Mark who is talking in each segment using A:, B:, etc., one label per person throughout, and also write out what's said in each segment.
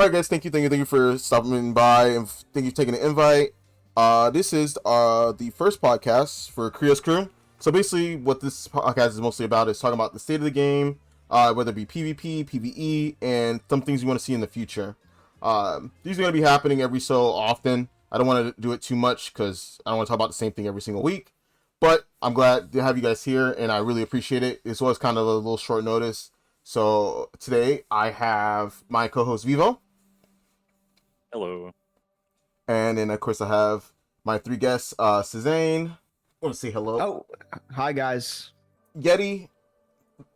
A: All right, guys. Thank you for stopping by, and thank you for taking the invite. This is the first podcast for Crio's crew. So basically, what this podcast is mostly about is talking about the state of the game, whether it be PvP, PvE, and some things you want to see in the future. These are going to be happening every so often. I don't want to do it too much because I don't want to talk about the same thing every single week. But I'm glad to have you guys here, and I really appreciate it. This was kind of a little short notice. So today I have my co-host Vivo.
B: Hello.
A: And then of course I have my three guests, Czanee. I want to say hello.
C: Oh, hi guys.
A: Yeti,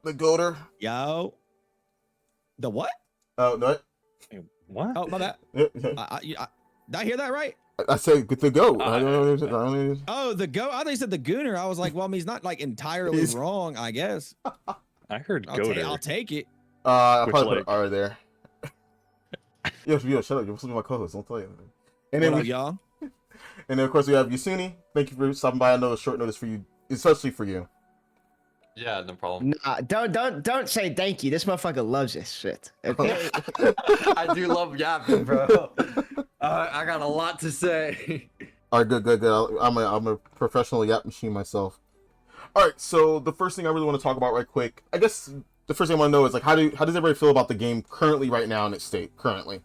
A: the goater.
C: Yo. The what?
A: Oh, no.
B: What?
C: Oh, my bad. Did I hear that right?
A: I said the goat.
C: Oh, the goat. I thought you said the gooner. I was like, well, he's not like entirely wrong, I guess.
B: I heard
C: I'll
B: goater.
C: take it.
A: I'll
B: Which,
A: probably
B: like-
A: put an R there. Yo, shut up. You're supposed to be my co-host. Don't tell you. And
C: What
A: then,
C: up, y'all?
A: and then of course we have Yisunii. Thank you for stopping by. I know it's short notice for you, especially for you.
D: Yeah, no problem.
E: Nah, don't say thank you. This motherfucker loves this shit. Okay?
D: I do love yapping, bro. I got a lot to say.
A: All right, good. I'm a professional yap machine myself. All right, so the first thing I really want to talk about right quick, I guess the first thing I want to know is like how does everybody feel about the game currently right now in its state currently?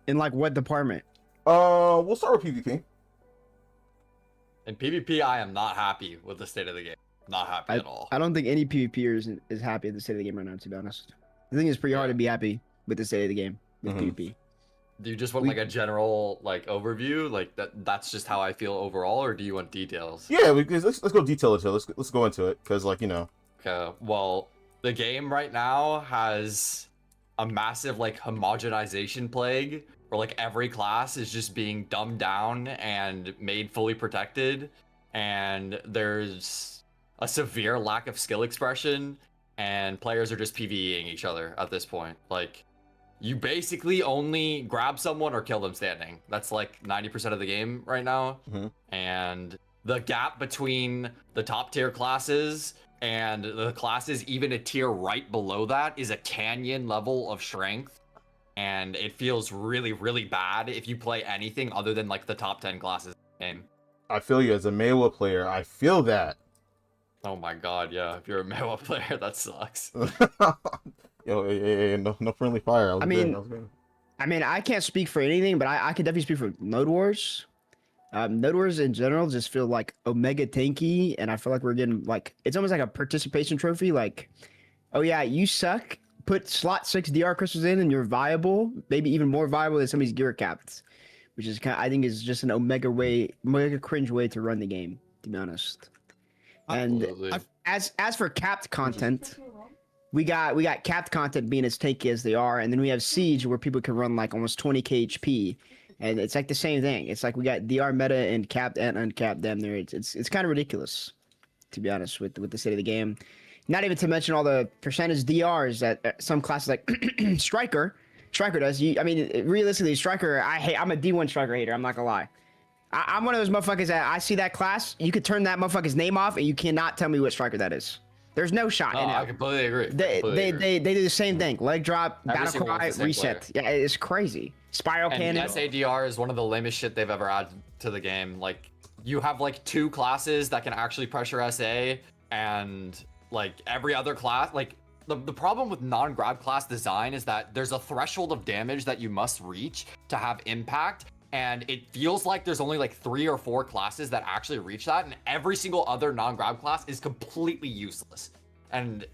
E: In like what department?
A: We'll start with PvP.
D: In PvP, I am not happy with the state of the game. Not happy at all.
E: I don't think any PvPer is happy at the state of the game right now, to be honest. I think it's pretty hard to be happy with the state of the game with PvP.
D: Do you just want like a general like overview, like that's just how I feel overall, or do you want details?
A: Yeah, let's go detail it. Let's go into it because like
D: Okay. Well, the game right now has a massive like homogenization plague, where like every class is just being dumbed down and made fully protected, and there's a severe lack of skill expression, and players are just PvEing each other at this point. Like, you basically only grab someone or kill them standing. That's like 90% of the game right now. And the gap between the top tier classes and the classes even a tier right below that is a canyon level of strength. And it feels really, really bad if you play anything other than like the top 10 classes in the game.
A: I feel you as a Mewa player. I feel that.
D: Oh my god, yeah. If you're a Mewa player, that sucks.
A: Yo, hey, no friendly fire.
E: I mean, I can't speak for anything, but I could definitely speak for Node Wars. Node Wars in general just feel like omega tanky, and I feel like we're getting like it's almost like a participation trophy. Like, oh yeah, you suck. Put slot 6 DR crystals in, and you're viable, maybe even more viable than some of these gear caps, which is I think is just an omega cringe way to run the game, to be honest. And as for capped content, we got capped content being as tanky as they are, and then we have Siege where people can run like almost 20k HP, and it's like the same thing. It's like we got DR meta and capped and uncapped damn near. It's kind of ridiculous, to be honest, with the state of the game. Not even to mention all the percentage DRs that some classes like Striker does. Realistically, Striker, I'm a D1 Striker hater. I'm not gonna lie. I'm one of those motherfuckers that I see that class, you could turn that motherfucker's name off, and you cannot tell me what Striker that is. There's no shot.
D: No,
E: in
D: I
E: it.
D: completely agree.
E: They do the same thing. Leg drop,
D: Every
E: battle
D: single
E: cry,
D: one's the same
E: reset. Yeah, it's crazy. Spiral
D: And
E: cannon.
D: SADR is one of the lamest shit they've ever added to the game. Like, you have like 2 classes that can actually pressure SA, and like every other class, like the problem with non-grab class design is that there's a threshold of damage that you must reach to have impact. And it feels like there's only like 3 or 4 classes that actually reach that, and every single other non-grab class is completely useless. And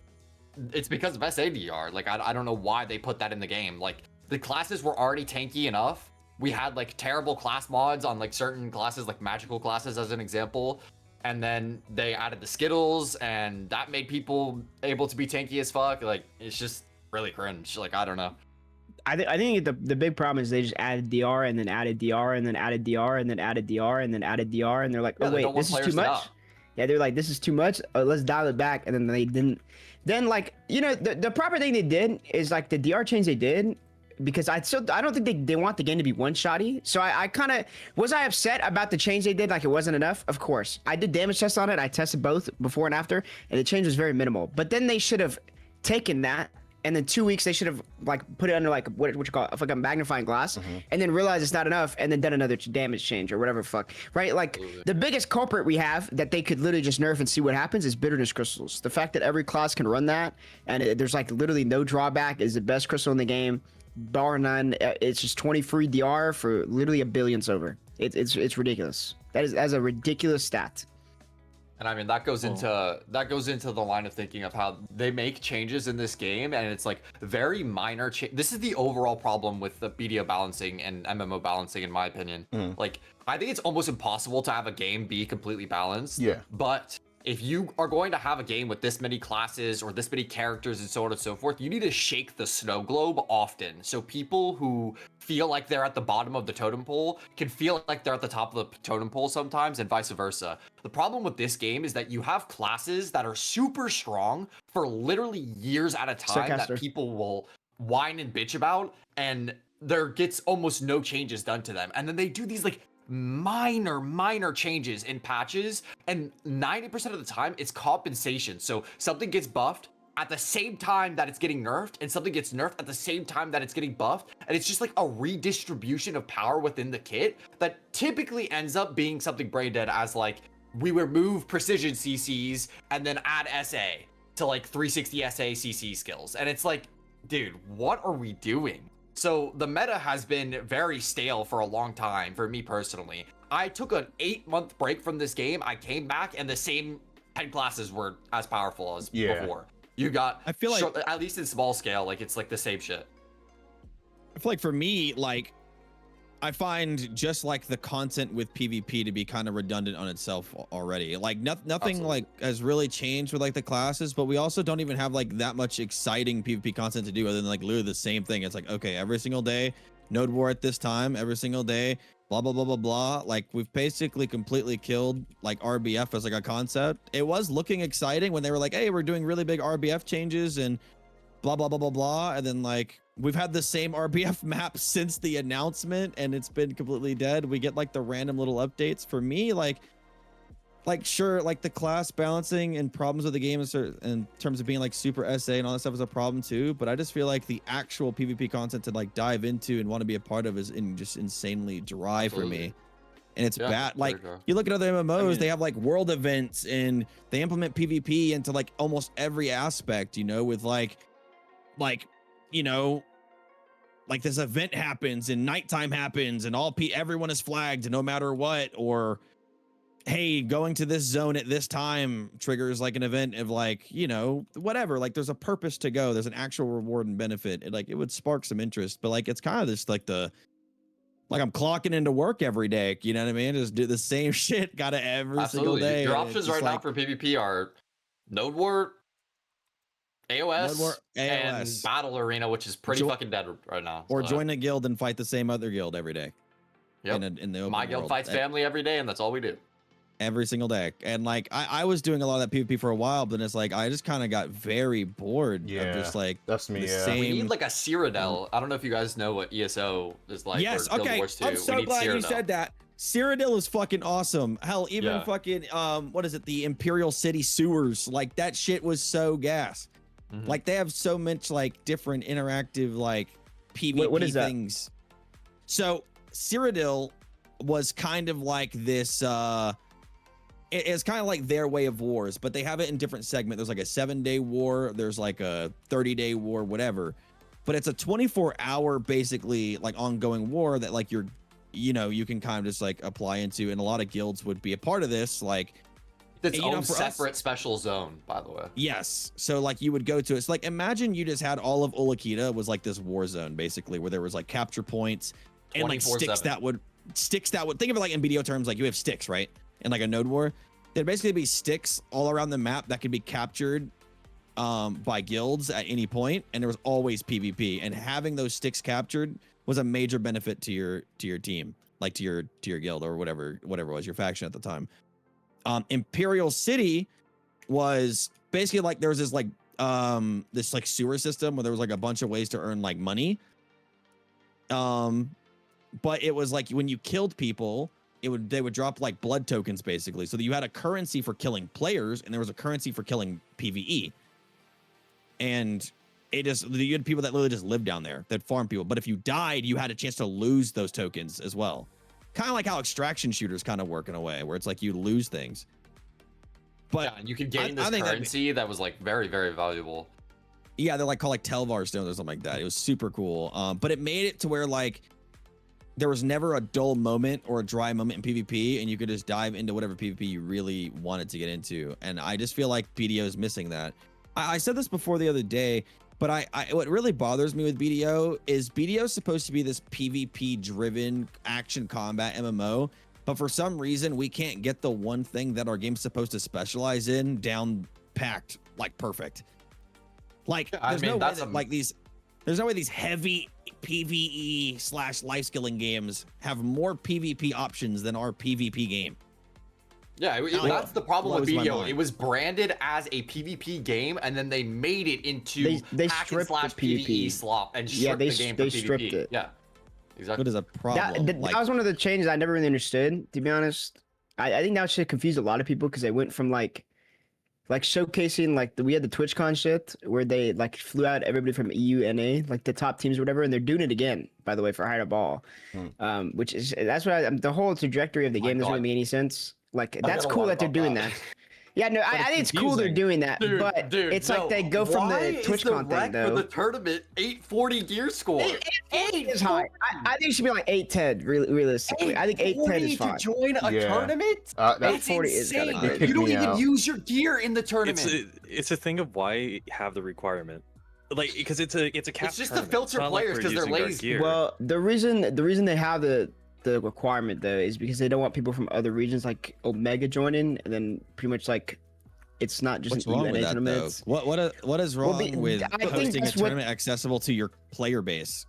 D: it's because of SADR. Like, I don't know why they put that in the game. Like, the classes were already tanky enough. We had like terrible class mods on like certain classes, like magical classes as an example. And then they added the Skittles, and that made people able to be tanky as fuck. Like, it's just really cringe. Like, I don't know.
E: I think the big problem is they just added DR and then added DR and then added DR and then added DR and then added DR, and they're like, oh
D: Yeah, they
E: wait,
D: don't want
E: this is too
D: players to
E: much.
D: know.
E: Yeah, they're like, this is too much. Let's dial it back, and then they didn't. Then like the proper thing they did is like the DR change they did, because I don't think they want the game to be one-shotty. So I kind of was I upset about the change they did, like it wasn't enough. Of course, I did damage tests on it. I tested both before and after, and the change was very minimal. But then they should have taken that and then 2 weeks they should have like put it under like what you call it, like a magnifying glass, and then realized it's not enough, and then done another damage change or whatever fuck, right? Like the biggest culprit we have that they could literally just nerf and see what happens is bitterness crystals. The fact that every class can run that and there's like literally no drawback is the best crystal in the game, bar none. It's just 20 free DR for literally a billion silver. It's ridiculous. That's a ridiculous stat.
D: And I mean that goes into the line of thinking of how they make changes in this game, and it's like very minor. This is the overall problem with the BDO balancing and MMO balancing, in my opinion. Like I think it's almost impossible to have a game be completely balanced.
A: Yeah.
D: But if you are going to have a game with this many classes or this many characters and so on and so forth, you need to shake the snow globe often. So people who feel like they're at the bottom of the totem pole can feel like they're at the top of the totem pole sometimes, and vice versa. The problem with this game is that you have classes that are super strong for literally years at a time that people will whine and bitch about, and there gets almost no changes done to them. And then they do these like minor changes in patches, and 90% of the time it's compensation. So something gets buffed at the same time that it's getting nerfed, and something gets nerfed at the same time that it's getting buffed, and it's just like a redistribution of power within the kit that typically ends up being something brain dead as like we remove precision CCs and then add SA to like 360 SA CC skills, and it's like, dude, what are we doing? So the meta has been very stale for a long time for me personally. I took an 8-month break from this game. I came back and the same 10 classes were as powerful as before. You got,
C: I feel like,
D: at least in small scale, like it's like the same shit.
C: I feel like for me, like I find just like the content with PvP to be kind of redundant on itself already. Like nothing
D: Absolutely.
C: like has really changed with like the classes, but we also don't even have like that much exciting PvP content to do other than like literally the same thing. It's like, okay, every single day, node war at this time, every single day, blah, blah, blah, blah, blah. Like we've basically completely killed like RBF as like a concept. It was looking exciting when they were like, hey, we're doing really big RBF changes and blah, blah, blah, blah, blah. And then like, we've had the same RBF map since the announcement and it's been completely dead. We get like the random little updates. For me, like sure, like the class balancing and problems with the game in terms of being like super SA and all that stuff is a problem too. But I just feel like the actual PvP content to like dive into and want to be a part of is just insanely dry for me. And it's bad. Like you look at other MMOs, they have like world events and they implement PvP into like almost every aspect, you know, with like, you know, like this event happens and nighttime happens and everyone is flagged no matter what, or hey, going to this zone at this time triggers like an event of like, you know, whatever. Like there's a purpose to go. There's an actual reward and benefit. It would spark some interest, but like it's kind of this like I'm clocking into work every day. You know what I mean? Just do the same shit, gotta every single day.
D: Your options right now for PvP are Node War, AOS, and Battle Arena, which is pretty fucking dead right now.
C: Or join a guild and fight the same other guild every day.
D: Yep.
C: In the open
D: My guild
C: world.
D: fights family every day, and that's all we do.
C: Every single day. And like I was doing a lot of that PvP for a while, but it's like I just kind of got very bored of just like
A: that's me.
C: Same...
D: We need like a Cyrodiil. I don't know if you guys know what ESO is like.
C: Yes, okay. I'm so glad you said that. Cyrodiil is fucking awesome. Hell, even fucking what is it? The Imperial City sewers. Like that shit was so gas. Like they have so much like different interactive like PvP
E: what is
C: things. So Cyrodiil was kind of like this it's kind of like their way of wars, but they have it in different segments. There's like a 7-day war, there's like a 30-day war, whatever. But it's a 24-hour basically like ongoing war that like you can kind of just like apply into, and a lot of guilds would be a part of this. Like
D: its own separate special zone, by the way.
C: Yes. So like you would go to it's like imagine you just had all of Ulakita was like this war zone basically where there was like capture points and like sticks that would think of it like in BDO terms, like you have sticks, right? In like a node war, there'd basically be sticks all around the map that could be captured by guilds at any point, and there was always PvP. And having those sticks captured was a major benefit to your team, like to your guild or whatever it was, your faction at the time. Imperial City was basically like there was this like sewer system where there was like a bunch of ways to earn like money. But it was like when you killed people, they would drop like blood tokens basically, so that you had a currency for killing players and there was a currency for killing PvE. And you had people that literally just lived down there that farm people. But if you died, you had a chance to lose those tokens as well. Kind of like how extraction shooters kind of work in a way, where it's like you lose things. But
D: yeah, and you could gain
C: I
D: this
C: think
D: currency that was like very, very valuable.
C: yeah, they're like called like Telvar stones or something like that. It was super cool. But it made it to where like there was never a dull moment or a dry moment in PvP, and you could just dive into whatever PvP you really wanted to get into. And I just feel like BDO is missing that. I said this before the other day, but I what really bothers me with BDO is BDO is supposed to be this PvP driven action combat MMO, but for some reason we can't get the one thing that our game's supposed to specialize in down packed like perfect. Like there's no way that, like there's no way these heavy PvE / life skilling games have more PvP options than our PvP game.
D: Yeah, that's the problem with BDO. It was branded as a PvP game, and then they made it into
E: they
D: hack and
E: stripped
D: slash
E: the PvP.
D: PvE slop and stripped the game
E: they
D: for
E: stripped
D: PvP.
E: it.
D: Yeah, exactly.
C: What is a problem?
E: That was one of the changes I never really understood, to be honest. I think that shit confused a lot of people because they went from like showcasing like we had the TwitchCon shit where they like flew out everybody from EU, NA, like the top teams or whatever, and they're doing it again, by the way, for Hide a Ball. Which is that's what the whole trajectory of the game doesn't really make any sense. Like that's cool that they're doing that. Yeah, no, I think it's cool they're doing that, but it's like they go from the TwitchCon thing though.
D: For the tournament, 840 gear score.
E: 8 is high. I think it should be like 810. Realistically, I think 810 is fine.
D: To join a tournament,
A: that's
E: 840 is
D: insane.
E: kinda
A: good.
D: You don't
A: Kick me
D: even
A: out.
D: use your gear in the tournament.
B: It's a thing of why you have the requirement. Like because it's a cap.
D: It's just to
B: tournament.
D: filter
B: It's not like
D: players
B: we're
D: 'cause they're
B: using our
D: lazy.
B: gear.
E: Well, the reason they have the requirement though is because they don't want people from other regions like Omega joining, and then pretty much like it's not just
C: What's
E: an
C: wrong
E: UNA
C: with that though?
E: tournament.
C: What is wrong with
E: I think
C: hosting a
E: that's what-
C: tournament accessible to your player base?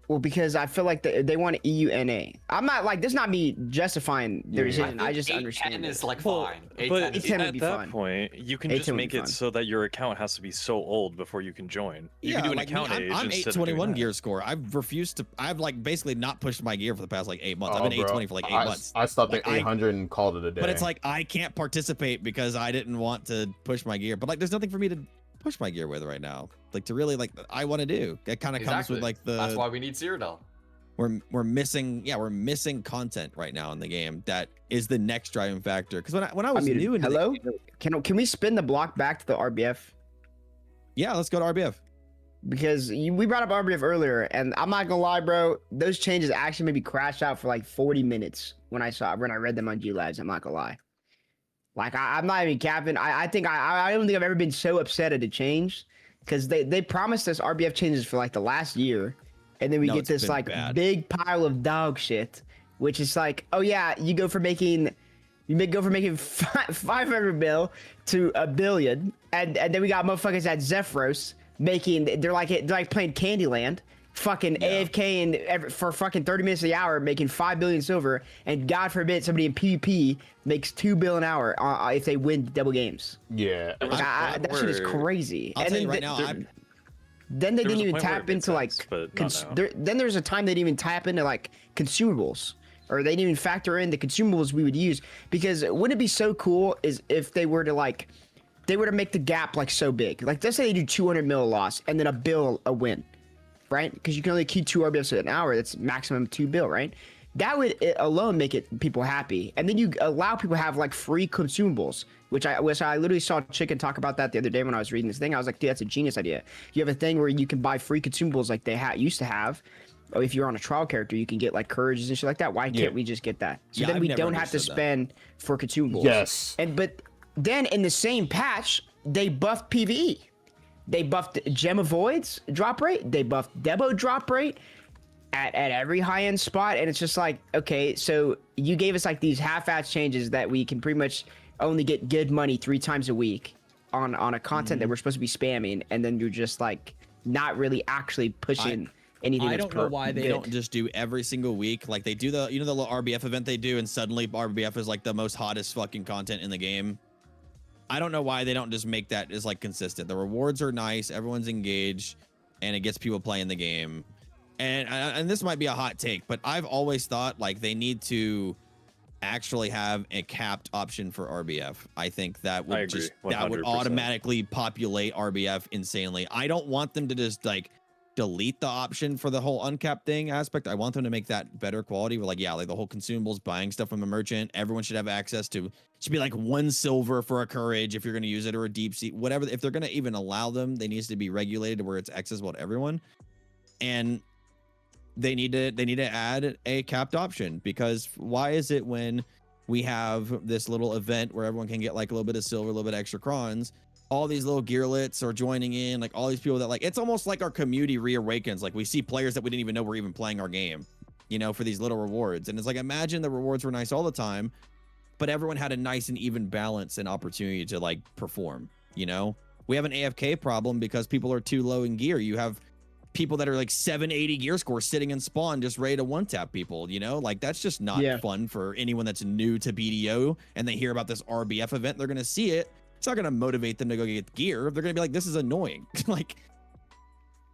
E: Well, because I feel like they want EUNA. I'm not like this. Is not me justifying their decision. I just
D: 810
E: understand
D: is
E: it.
D: like
B: Well,
D: fine.
B: but
E: 810 would
B: at
E: be
B: that
E: fine.
B: point, you can
E: 810
B: just
E: would
B: make
E: be
B: it
E: fine.
B: so that your account has to be so old before you can join. You can do an
C: like me,
B: account age
C: I'm
B: instead of doing
C: 821
B: that.
C: gear score. I've like basically not pushed my gear for the past like 8 months.
A: Oh,
C: I've been
A: bro.
C: 820 for like 8 months.
A: I stopped
C: Like,
A: at 800 and called it a day.
C: But it's like I can't participate because I didn't want to push my gear. But like there's nothing for me to push my gear with right now. Like to really like I want to do. It kind of comes with like
D: That's why
C: the
D: we need Cyrodiil.
C: we're missing content right now in the game that is the next driving factor. Because when I was
E: muted.
C: new into
E: Hello?
C: the game,
E: Can we spin the block back to the RBF?
C: yeah, let's go to RBF.
E: Because we brought up RBF earlier, and I'm not gonna lie, bro. Those changes actually made me crash out for like 40 minutes when I read them on G Lives. I'm not gonna lie. Like I'm not even capping. I don't think I've ever been so upset at a change because they promised us RBF changes for like the last year, and then we
C: No,
E: get
C: it's
E: this
C: been
E: like
C: bad.
E: big pile of dog shit, which is like, oh yeah, you go from making 500 mil to $1 billion, and then we got motherfuckers at Zephyros making they're like playing Candyland, fucking AFK and for fucking 30 minutes an hour making 5 billion silver, and God forbid somebody in PvP makes 2 bill an hour if they win double games.
A: yeah.
B: There was a
E: Like,
B: point
E: that shit is
B: where-
E: crazy.
C: I'll
E: And
C: tell you
E: then
C: right now,
E: then they
B: There was
E: didn't
B: a
E: even
B: point where
E: tap
B: it made
E: into like
B: sense, but not now.
E: then there's a time they didn't even tap into like consumables, or they didn't even factor in the consumables we would use. Because wouldn't it be so cool is if they were to make the gap like so big, like let's say they do 200 mil loss and then $1 bill a win, right? Because you can only keep 2 RBFs an hour. That's maximum 2 bill, right? That would alone make it people happy, and then you allow people to have like free consumables, which I literally saw Chicken talk about that the other day when I was reading this thing. I was like, dude, that's a genius idea. You have a thing where you can buy free consumables like they used to have. Or if you're on a trial character, you can get like courages and shit like that. Why can't we just get that? So
C: Yeah,
E: then
C: I've
E: we
C: never
E: don't have to
C: understood that.
E: spend for consumables.
A: Yes.
E: But then in the same patch, they buffed PvE. They buffed Gem Avoids drop rate. They buffed Debo drop rate at every high-end spot. And it's just like, okay, so you gave us like these half-ass changes that we can pretty much only get good money 3 times a week on a content that we're supposed to be spamming. And then you're just like not really actually pushing anything.
C: I
E: that's
C: don't know why they
E: good.
C: don't just do every single week like they do the little RBF event they do, and suddenly RBF is like the most hottest fucking content in the game. I don't know why they don't just make that as like consistent. The rewards are nice, everyone's engaged, and it gets people playing the game. And this might be a hot take, but I've always thought like they need to actually have a capped option for RBF. I think that
B: I
C: would
B: agree,
C: just that would
B: 100%.
C: automatically populate RBF insanely. I don't want them to just like delete the option for the whole uncapped thing aspect. I want them to make that better quality. Where like, yeah, like the whole consumables, buying stuff from a merchant, everyone should have access to. It should be like 1 silver for a courage if you're going to use it, or a deep sea, whatever. If they're going to even allow them, they needs to be regulated where it's accessible to everyone. And they need to add a capped option, because why is it when we have this little event where everyone can get like a little bit of silver, a little bit of extra crons, all these little gearlets are joining in, like all these people that like, it's almost like our community reawakens. Like we see players that we didn't even know were even playing our game, you know, for these little rewards. And it's like, imagine the rewards were nice all the time, but everyone had a nice and even balance and opportunity to like perform. You know, we have an AFK problem because people are too low in gear. You have people that are like 780 gear score sitting in spawn just ready to one tap people, you know, like that's just not fun for anyone that's new to BDO and they hear about this RBF event. They're going to see it. It's not going to motivate them to go get gear. They're going to be like, this is annoying. Like,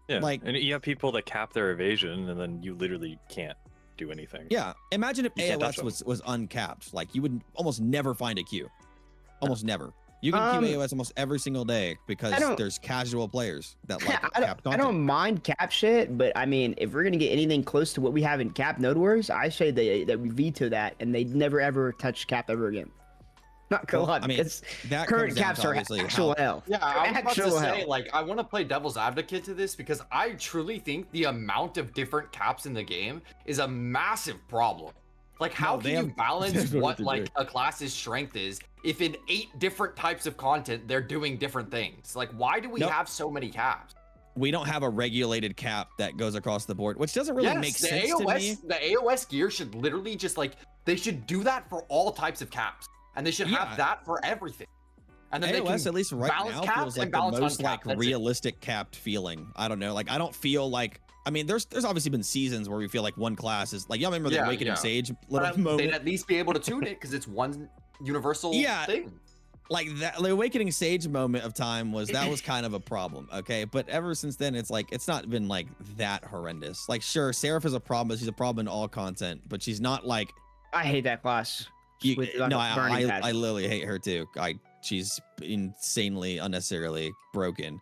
B: yeah,
C: like,
B: and you have people that cap their evasion and then you literally can't do anything.
C: Yeah. Imagine if
B: You can't touch
C: AOS was uncapped. Like you would almost never find a queue. Almost never. You can queue AOS almost every single day because there's casual players that like capped content.
E: I don't mind cap shit, but I mean, if we're gonna get anything close to what we have in cap Node Wars, I say that we veto that and they never ever touch cap ever again. Not gonna lie,
C: I mean, that
E: current
C: comes down
E: caps
C: to
E: are
C: obviously
E: actual hell.
D: Yeah, I was about to
E: Actual
D: say,
E: hell.
D: like, I want to play devil's advocate to this because I truly think the amount of different caps in the game is a massive problem. Like, how can you balance what like a class's strength is if in 8 different types of content they're doing different things? Like, why do we have so many caps?
C: We don't have a regulated cap that goes across the board, which doesn't really make sense to me.
D: The AOS gear should literally just like, they should do that for all types of caps, and they should have that for everything. And then
C: AOS, at least right now, feels like the most like realistic capped feeling. I don't know. Like, I don't feel like, I mean, there's obviously been seasons where we feel like one class is like, y'all remember the Awakening Sage little moment?
D: They'd at least be able to tune it because it's one universal thing.
C: Like that, the Awakening Sage moment of time was kind of a problem. Okay. But ever since then, it's like, it's not been like that horrendous. Like, sure, Seraph is a problem, but she's a problem in all content, but she's not like,
E: I hate that class.
C: I literally hate her too. She's insanely unnecessarily broken,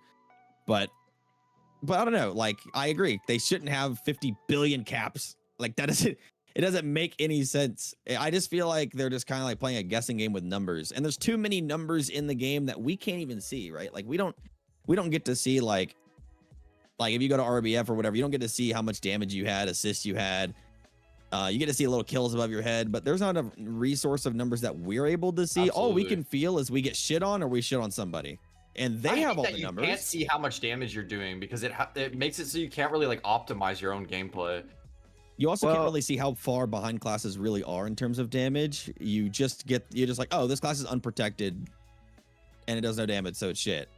C: but I don't know. Like, I agree. They shouldn't have 50 billion caps. Like, it doesn't make any sense. I just feel like they're just kind of like playing a guessing game with numbers, and there's too many numbers in the game that we can't even see, right? Like, we don't get to see like if you go to RBF or whatever, you don't get to see how much damage you had, assists you had. You get to see a little kills above your head, but there's not a resource of numbers that we're able to see.
D: Absolutely.
C: All we can feel is we get shit on or we shit on somebody, and they have all the numbers.
D: You can't see how much damage you're doing because it makes it so you can't really like optimize your own gameplay.
C: You also can't really see how far behind classes really are in terms of damage. You're just like, oh, this class is unprotected and it does no damage, so it's shit.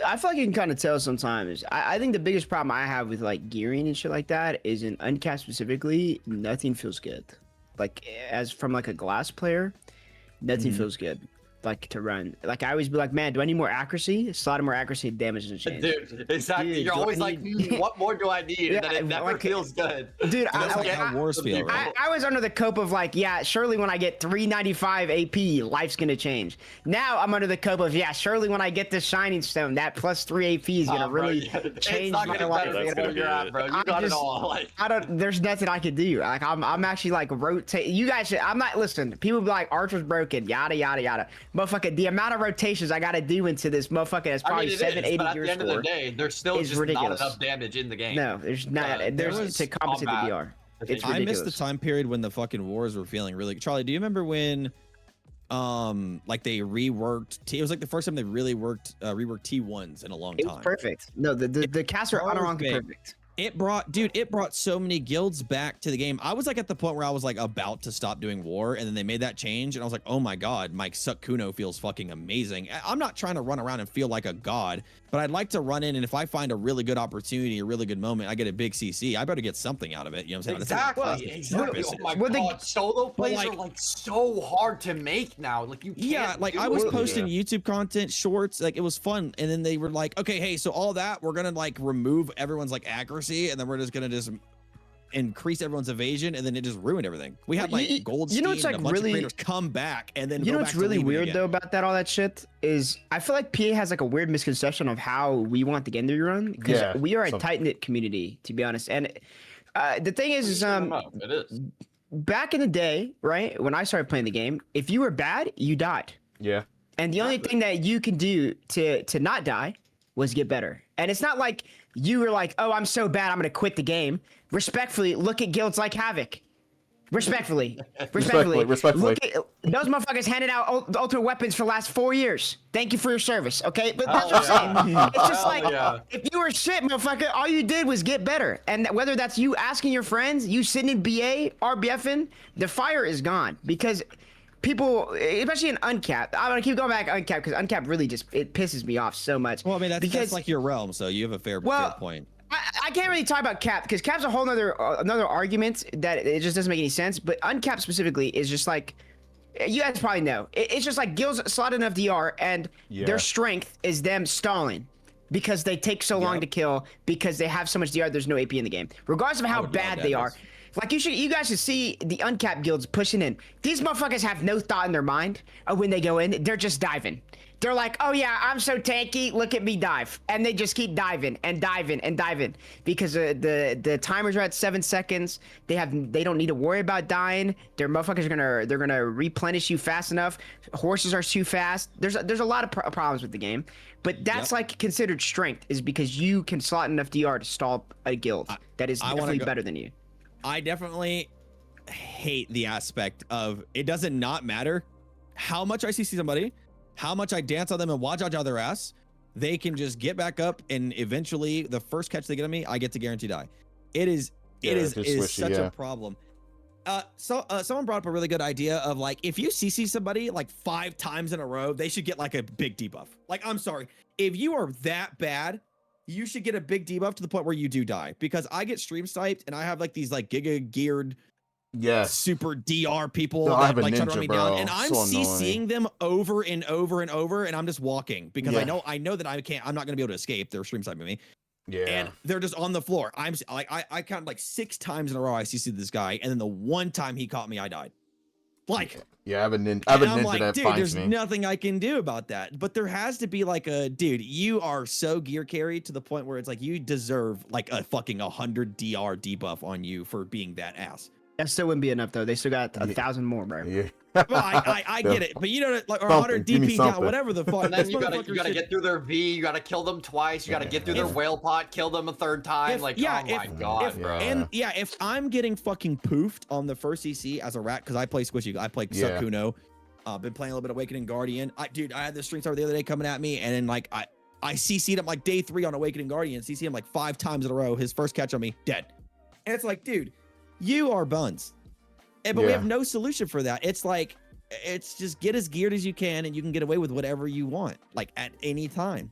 E: I feel like you can kind of tell sometimes. I think the biggest problem I have with like gearing and shit like that is in uncap specifically, nothing feels good. Like, as from like a glass player, nothing feels good. Like, to run. Like, I always be like, man, do I need more accuracy? Slot more accuracy, damage doesn't change.
D: Dude, exactly. You're always like, what more do I need? And then it never feels good.
E: Dude,
C: That's like how wars feel, right?
E: I was under the cope of like, yeah, surely when I get 395 AP, life's gonna change. Now I'm under the cope of, yeah, surely when I get this Shining Stone, that plus 3 AP is gonna really change
D: my life.
B: Bro.
D: You got it all. Like,
E: there's nothing I can do. Like, I'm actually like rotating. You guys I'm not, listen, people be like, Archer's broken, yada, yada, yada. Motherfucker, the amount of rotations I gotta do into this motherfucker that's probably 780
D: but at
E: years
D: the end of the day, there's still just
E: ridiculous.
D: not enough damage in the game.
E: No, there's not. There's to compensate the DR. It's ridiculous.
C: I missed the time period when the fucking wars were feeling really. Charlie, do you remember when, like they reworked? It was like the first time they really reworked T1s in a long time.
E: It was perfect. No, the casts are unironically perfect.
C: It brought so many guilds back to the game. I was like at the point where I was like about to stop doing war, and then they made that change, and I was like, oh my god, Mike Suck Kuno feels fucking amazing. I'm not trying to run around and feel like a god, but I'd like to run in, and if I find a really good opportunity, a really good moment, I get a big CC, I better get something out of it. You know what I'm saying?
D: Exactly. Oh my god, solo plays are like so hard to make now. Like, you can't.
C: Yeah, like I was posting YouTube content, shorts, like it was fun, and then they were like, okay, hey, so all that we're gonna like remove everyone's like accuracy, and then we're just gonna increase everyone's evasion, and then it just ruined everything. We had like gold
E: you know
C: steam
E: what's,
C: and
E: like,
C: a bunch
E: really-
C: of creators come back and then
E: You
C: go
E: know
C: back
E: what's
C: to
E: really
C: leaving
E: weird
C: again.
E: though about that all that shit is I feel like PA has like a weird misconception of how we want the game to be run because
A: Yeah,
E: we are a
A: some-
E: tight knit community, to be honest. And the thing is
D: It is.
E: back in the day, right when I started playing the game, if you were bad, you died,
A: Yeah.
E: and the only thing that you can do to not die was get better. And it's not like you were like, oh, I'm so bad, I'm gonna quit the game. Respectfully, look at guilds like Havoc. Respectfully.
A: Respectfully.
E: Look at those motherfuckers handed out ultimate weapons for the last 4 years. Thank you for your service, okay? But that's what I'm saying. It's just like, if you were shit, motherfucker, all you did was get better. And whether that's you asking your friends, you sitting in BA, RBFing, the fire is gone. Because people, especially in Uncapped, I'm gonna keep going back to Uncapped because Uncapped really just, it pisses me off so much.
C: Well, I mean, that's
E: because
C: like your realm, so you have a fair point.
E: I can't really talk about Cap because Cap's a whole nother another argument that it just doesn't make any sense. But Uncapped specifically is just like, you guys probably know, it's just like guilds slot enough DR and their strength is them stalling because they take so long to kill because they have so much DR. There's no AP in the game, regardless of how bad they are. Like you guys should see the uncapped guilds pushing in. These motherfuckers have no thought in their mind of when they go in. They're just diving. They're like, oh yeah, I'm so tanky. Look at me dive, and they just keep diving and diving and diving because the timers are at 7 seconds. They don't need to worry about dying. Their motherfuckers are gonna replenish you fast enough. Horses are too fast. There's a lot of problems with the game, but that's like considered strength is because you can slot enough DR to stall a guild that is definitely better than you.
C: I definitely hate the aspect of it doesn't not matter how much I see somebody, how much I dance on them and watch out their ass, they can just get back up and eventually the first catch they get on me, I get to guarantee die. It is such a problem. Someone brought up a really good idea of like if you CC somebody like 5 times in a row, they should get like a big debuff. Like I'm sorry, if you are that bad, you should get a big debuff to the point where you do die, because I get stream sniped and I have like these like giga geared super DR people that like try to run me down, and I'm CCing them over and over and over, and I'm just walking because I know that I'm not gonna be able to escape. They're stream sniping me. Yeah. And they're just on the floor. I'm like I counted like 6 times in a row I CC'd this guy, and then the one time he caught me, I died. Like
A: I have a ninja that
C: dude,
A: finds
C: there's nothing I can do about that. But there has to be like a dude, you are so gear carried to the point where it's like you deserve like a fucking 100 DR debuff on you for being that ass.
E: That still wouldn't be enough though. They still got 1,000 more, bro.
A: Yeah.
C: Well, I get it, but you know, like or 100 DP down, whatever the fuck.
D: And then you gotta get through their V. You gotta kill them twice. You gotta get through their whale pot, kill them a 3rd time. Oh my god, bro.
C: And if I'm getting fucking poofed on the first CC as a rat, because I play Squishy, I play Sakuno. Been playing a little bit of Awakening Guardian. Dude, I had the stream star the other day coming at me, and then like I CC'd him like day 3 on Awakening Guardian. CC'd him like 5 times in a row. His first catch on me, dead. And it's like, dude, you are buns. But we have no solution for that. It's like, it's just get as geared as you can, and you can get away with whatever you want, like at any time.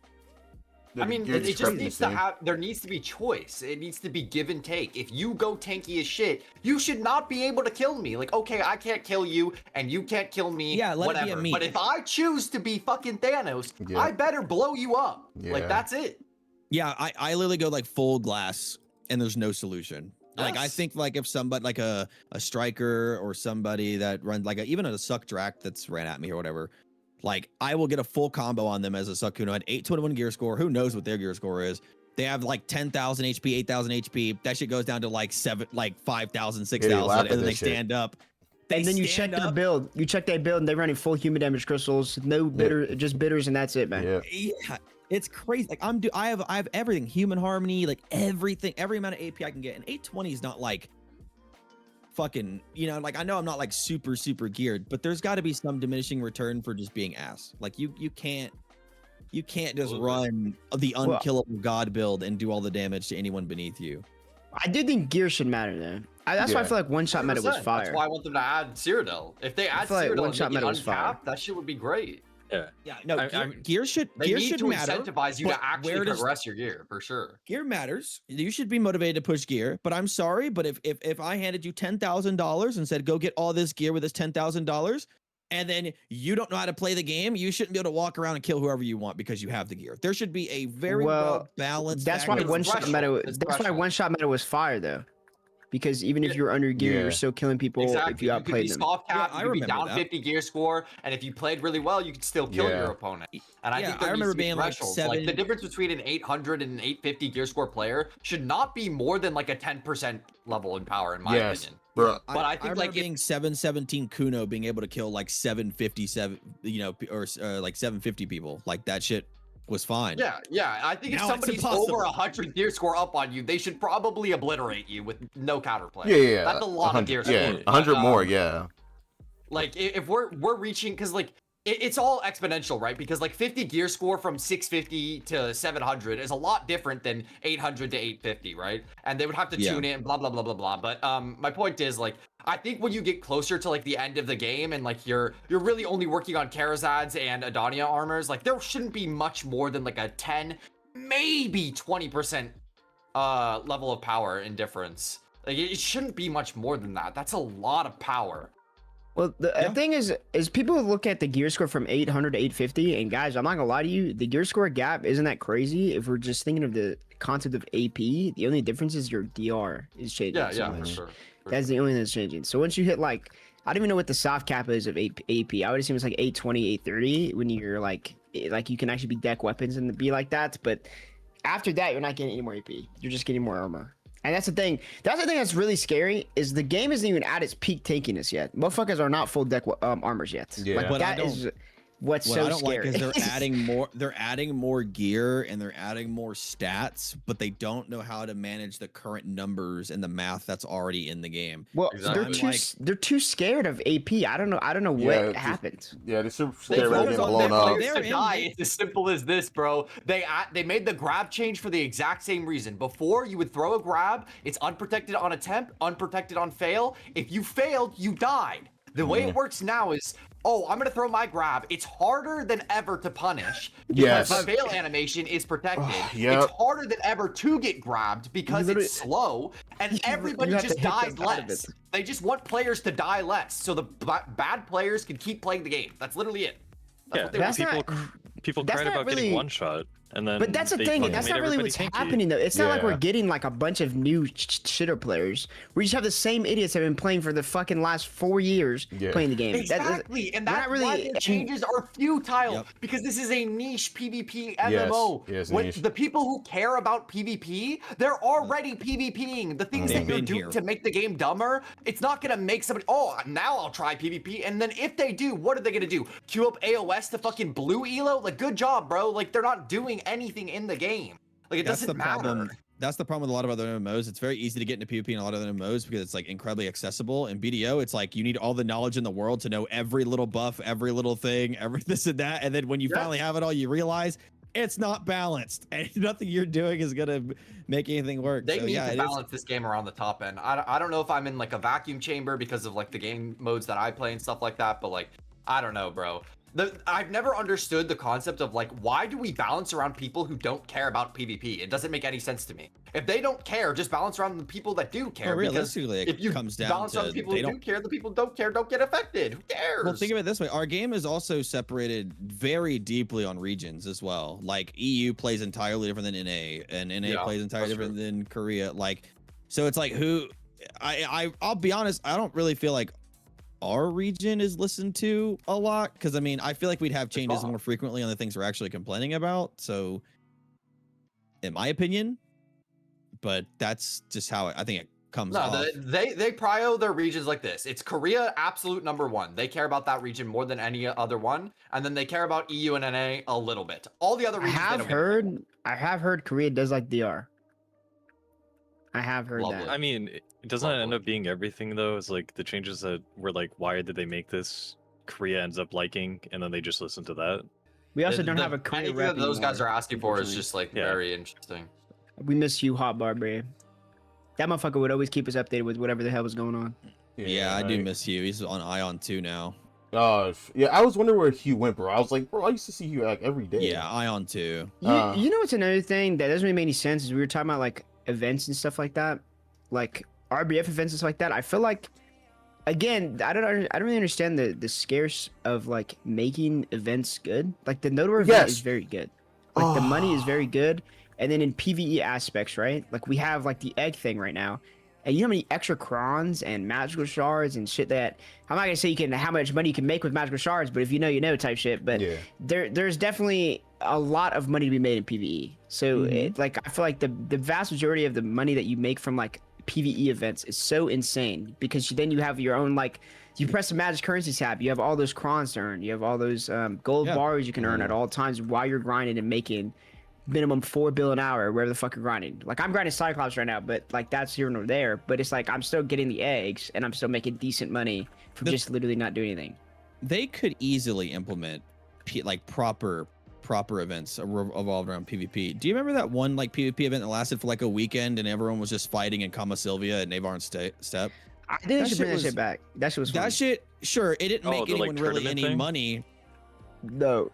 D: I mean, it just needs to have, there needs to be choice. It needs to be give and take. If you go tanky as shit, you should not be able to kill me. Like, okay, I can't kill you, and you can't kill me, whatever. But if I choose to be fucking Thanos, I better blow you up. Like, that's it.
C: Yeah, I literally go like full glass, and there's no solution. Like I think like if somebody like a striker or somebody that runs like even a suck drac that's ran at me or whatever, like I will get a full combo on them as a Sakuno at 821 gear score. Who knows what their gear score is? They have like 10,000 HP, 8,000 HP. That shit goes down to like 5,000, 6,000, and then they stand up.
E: And then you check their build. You check their build, and they're running full human damage crystals, no bitter, just bitters, and that's it, man.
C: Yeah. It's crazy. Like I have everything, human harmony, like everything, every amount of AP I can get. And 820 is not like fucking, you know, like I know I'm not like super geared, but there's got to be some diminishing return for just being ass. Like you can't just run the unkillable god build and do all the damage to anyone beneath you.
E: I do think gear should matter though. That's why I feel like one shot meta was fire.
D: That's why I want them to add Cyrodiil. If they add Cyrodiil
E: one shot meta was fire,
D: that shit would be great.
C: Yeah, no, gear should
D: matter.
C: Incentivize
D: you to actually progress your gear for sure.
C: Gear matters. You should be motivated to push gear. But I'm sorry, but if I handed you $10,000 and said go get all this gear with this $10,000, and then you don't know how to play the game, you shouldn't be able to walk around and kill whoever you want because you have the gear. There should be a very well balanced.
E: That's why one shot meta. That's why one shot meta was fire though. because even if you're under gear,
A: Yeah.
E: you're still killing people if
D: Exactly.
E: you
D: You could be
E: outplayed them.
D: soft cap,
C: Yeah, I
D: you could be
C: remember
D: down
C: that.
D: 50 gear score, and if you played really well, you could still kill
A: Yeah.
D: your opponent. And I
C: Yeah,
D: think there
C: I
D: needs
C: remember
D: to be
C: being, like,
D: thresholds. Like the
C: 7
D: difference between an 800 and an 850 gear score player should not be more than like a 10% level in power, in my
A: Yes,
D: opinion.
A: bro.
D: But I think,
C: remember
D: like, if-
C: being 717 Kuno being able to kill like 757, or like 750 people. Like that shit was fine.
D: Yeah. I think if
C: Now it's
D: somebody's
C: impossible.
D: over 100 gear score up on you, they should probably obliterate you with no counterplay.
A: Yeah.
D: That's a lot of gear score.
A: Yeah,
D: But,
A: 100 more. Yeah.
D: Like if we're reaching, because like it's all exponential, right? Because like 50 gear score from 650 to 700 is a lot different than 800 to 850, right? And they would have to
C: Yeah.
D: tune in, blah blah blah blah blah. But my point is, like, I think when you get closer to like the end of the game and like you're really only working on Karazads and Adania armors, like there shouldn't be much more than like a 10, maybe 20% level of power in difference. Like it shouldn't be much more than that. That's a lot of power.
E: Well, the
C: Yeah.
E: thing is people look at the gear score from 800 to 850, and guys, I'm not gonna lie to you, the gear score gap isn't that crazy if we're just thinking of the concept of AP. The only difference is your DR is changing.
D: Yeah,
E: so
D: yeah, for
E: much.
D: sure. For
E: That's the only thing that's changing. So once you hit like, I don't even know what the soft cap is of AP. I would assume it's like 820, 830 when you're like you can actually be deck weapons and be like that. But after that, you're not getting any more AP. You're just getting more armor. And that's the thing. That's the thing that's really scary is the game isn't even at its peak tankiness yet. Motherfuckers are not full deck armors yet.
A: Yeah.
E: Like
C: But I
E: that is what's
C: What
E: so
C: I don't
E: scary.
C: like is they're adding more gear and they're adding more stats, but they don't know how to manage the current numbers and the math that's already in the game.
E: Well,
D: Exactly.
E: they're too scared of AP. I don't know
A: Yeah,
E: what
A: it's-
E: happened.
A: Yeah, they're super
D: They
A: scared of
C: focus
A: getting
C: on
A: blown
C: their
A: up.
C: players.
D: players
C: They're
D: to
C: in-
D: die. It's as simple as this, bro. They made the grab change for the exact same reason. Before, you would throw a grab. It's unprotected on attempt, unprotected on fail. If you failed, you died. The way it works now is, oh, I'm gonna throw my grab. It's harder than ever to punish because
A: Yes.
D: the fail animation is protected.
A: Yep.
D: It's harder than ever to get grabbed because
E: literally-
D: it's slow, and everybody
E: you have to
D: just
E: hit
D: dies
E: them out of
D: less.
E: it.
D: They just want players to die less, so the bad players can keep playing the game. That's literally it.
B: Yeah,
D: what they
E: That's
B: people
E: not-
B: people
E: that's
B: cried
E: not
B: about
E: really-
B: getting one shot, and then
E: But that's the
B: they
E: thing.
B: fucking
E: That's
B: made
E: not really
B: everybody
E: what's
B: tanky.
E: happening, though. It's not like
A: Yeah.
E: we're getting like a bunch of new shitter players. We just have the same idiots that have been playing for the fucking last 4 years
A: Yeah.
E: playing the game.
D: Exactly, and
E: we're
D: that's
E: not really-
D: why the changes are futile
C: Yep.
D: because this is a niche PvP MMO.
A: yes,
D: When
A: niche.
D: the people who care about PvP, they're already PvPing. The things
C: They've
D: that you're
C: been
D: doing
C: here.
D: to make the game dumber, it's not gonna make somebody. Oh, now I'll try PvP, and then if they do, what are they gonna do? Queue up AOS to fucking blue elo? Like, good job, bro. Like, they're not doing anything in the game. Like, it
C: That's
D: doesn't
C: the
D: matter.
C: problem. That's the problem with a lot of other MMOs. It's very easy to get into PvP in a lot of other MMOs because it's like incredibly accessible. In BDO, it's like you need all the knowledge in the world to know every little buff, every little thing, every this and that. And then when you
D: Yeah.
C: finally have it all, you realize it's not balanced, and nothing you're doing is gonna make anything work.
D: They
C: So,
D: need
C: yeah,
D: to
C: it is-
D: balance this game around the top end. I don't know if I'm in like a vacuum chamber because of like the game modes that I play and stuff like that, but like I don't know, bro. I've never understood the concept of like why do we balance around people who don't care about PvP? It doesn't make any sense to me. If they don't care, just balance around the people that do care.
C: Well,
D: because
C: realistically, it
D: if you
C: comes down
D: balance around
C: to
D: the people
C: they
D: who do
C: don't.
D: care, the people who don't care don't get affected. Who cares?
C: Well, think of it this way: our game is also separated very deeply on regions as well. Like EU plays entirely different than NA, and NA
D: Yeah,
C: plays entirely
D: that's
C: different than Korea. Like, so it's like who? I'll be honest. I don't really feel like our region is listened to a lot because I mean I feel like we'd have changes
D: not.
C: more frequently on the things we're actually complaining about. So, in my opinion, but that's just how I think it comes
D: No,
C: off.
D: they prio their regions like this. It's Korea, absolute number one. They care about that region more than any other one, and then they care about EU and NA a little bit. All the other
E: I
D: regions, they
E: have
D: don't give a fuck.
E: heard Korea does like DR. I have heard
D: Lovely.
B: I
E: that.
B: mean, doesn't it end
D: Lovely.
B: up being everything though? It's like the changes that were like, why did they make this? Korea ends up liking, and then they just listen to that.
E: We also
D: The-
E: don't
D: the-
E: have a Korea
D: anything
E: rep
D: that those guys are
E: anymore,
D: asking for is
E: unfortunately.
D: just like
B: Yeah.
D: very interesting.
E: We miss you, Hot Barbarian. That motherfucker would always keep us updated with whatever the hell was going on.
C: yeah, I do
A: right.
C: miss you. He's on Ion 2 now.
A: Yeah, I was wondering where Hugh went, bro. I was like, bro, I used to see Hugh like every day.
C: Yeah, Ion 2.
E: You,
A: Uh.
E: you know what's another thing that doesn't really make any sense is we were talking about like events and stuff like that, like RBF events and stuff like that. I feel like, again, I don't really understand the scarce of like making events good. Like the Nodor event
A: Yes.
E: is very good. Like the money is
A: Oh.
E: very good, and then in PVE aspects, right? Like we have like the egg thing right now. And you know how many extra crons and magical shards and shit that I'm not gonna say how much money you can make with magical shards, but if you know type shit. But
A: Yeah.
E: there's definitely a lot of money to be made in PvE. So like I feel like the vast majority of the money that you make from like PvE events is so insane because then you have your own like you press the magic currency tab, you have all those crons to earn, you have all those gold bars you can earn at all times while you're grinding and making minimum 4 bill an hour wherever the fuck you're grinding. Like I'm grinding Cyclops right now, but like that's here nor there. But it's like I'm still getting the eggs and I'm still making decent money from just literally not doing anything.
C: They could easily implement like proper events revolved around PvP. Do you remember that one like PvP event that lasted for like a weekend and everyone was just fighting in Kama Sylvia at Navarre Step?
E: I think they should bring that shit back. That shit was fun.
C: That shit, sure, it didn't make
B: the, like,
C: anyone really
B: tournament
C: any
B: thing?
C: money.
E: No,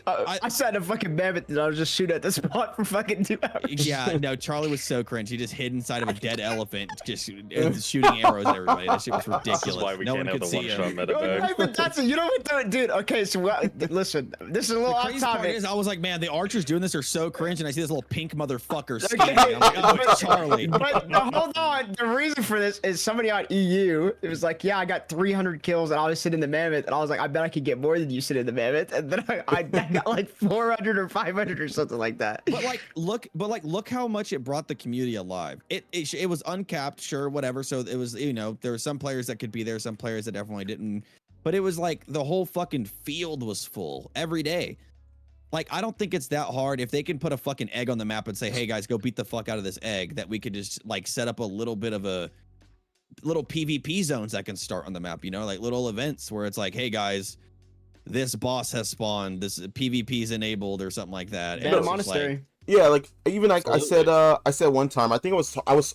E: I sat in a fucking mammoth and I was just shooting at the spot for fucking 2 hours.
C: Yeah, no, Charlie was so cringe. He just hid inside of a dead elephant, just shooting arrows at everybody. That shit was ridiculous.
B: This is why we
C: No
B: can't
C: one
B: have
C: could
B: the
C: see
B: one-shot
C: him.
B: meta back.
E: But that's it. You know what, dude? Okay, so listen, this is a little
C: The
E: off
C: crazy part
E: topic.
C: is, I was like, man, the archers doing this are so cringe, and I see this little pink motherfucker
E: Okay,
C: standing. I'm like, oh, it's Charlie.
E: But hold on. The reason for this is somebody on EU. It was like, yeah, I got 300 kills and I was sitting in the mammoth, and I was like, I bet I could get more than you sitting in the mammoth, and then I got like 400 or 500 or something like that.
C: Look how much it brought the community alive. It was uncapped, sure, whatever. So it was, there were some players that could be there, some players that definitely didn't. But it was like the whole fucking field was full every day. Like, I don't think it's that hard if they can put a fucking egg on the map and say, hey guys, go beat the fuck out of this egg, that we could just like set up a little bit of a little PvP zones that can start on the map, like little events where it's like, hey guys, this boss has spawned, this PvP is enabled or something like that.
E: And a monastery.
A: Yeah, like even like I said one time, I think I was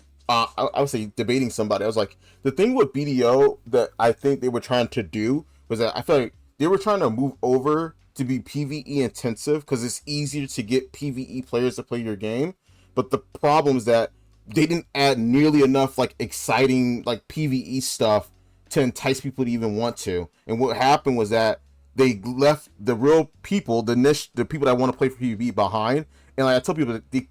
A: say debating somebody. I was like, the thing with BDO that I think they were trying to do was that I feel like they were trying to move over to be PvE intensive because it's easier to get PvE players to play your game. But the problem is that they didn't add nearly enough like exciting like PvE stuff to entice people to even want to. And what happened was that they left the real people, the people that want to play for PvP behind. And like I tell people, the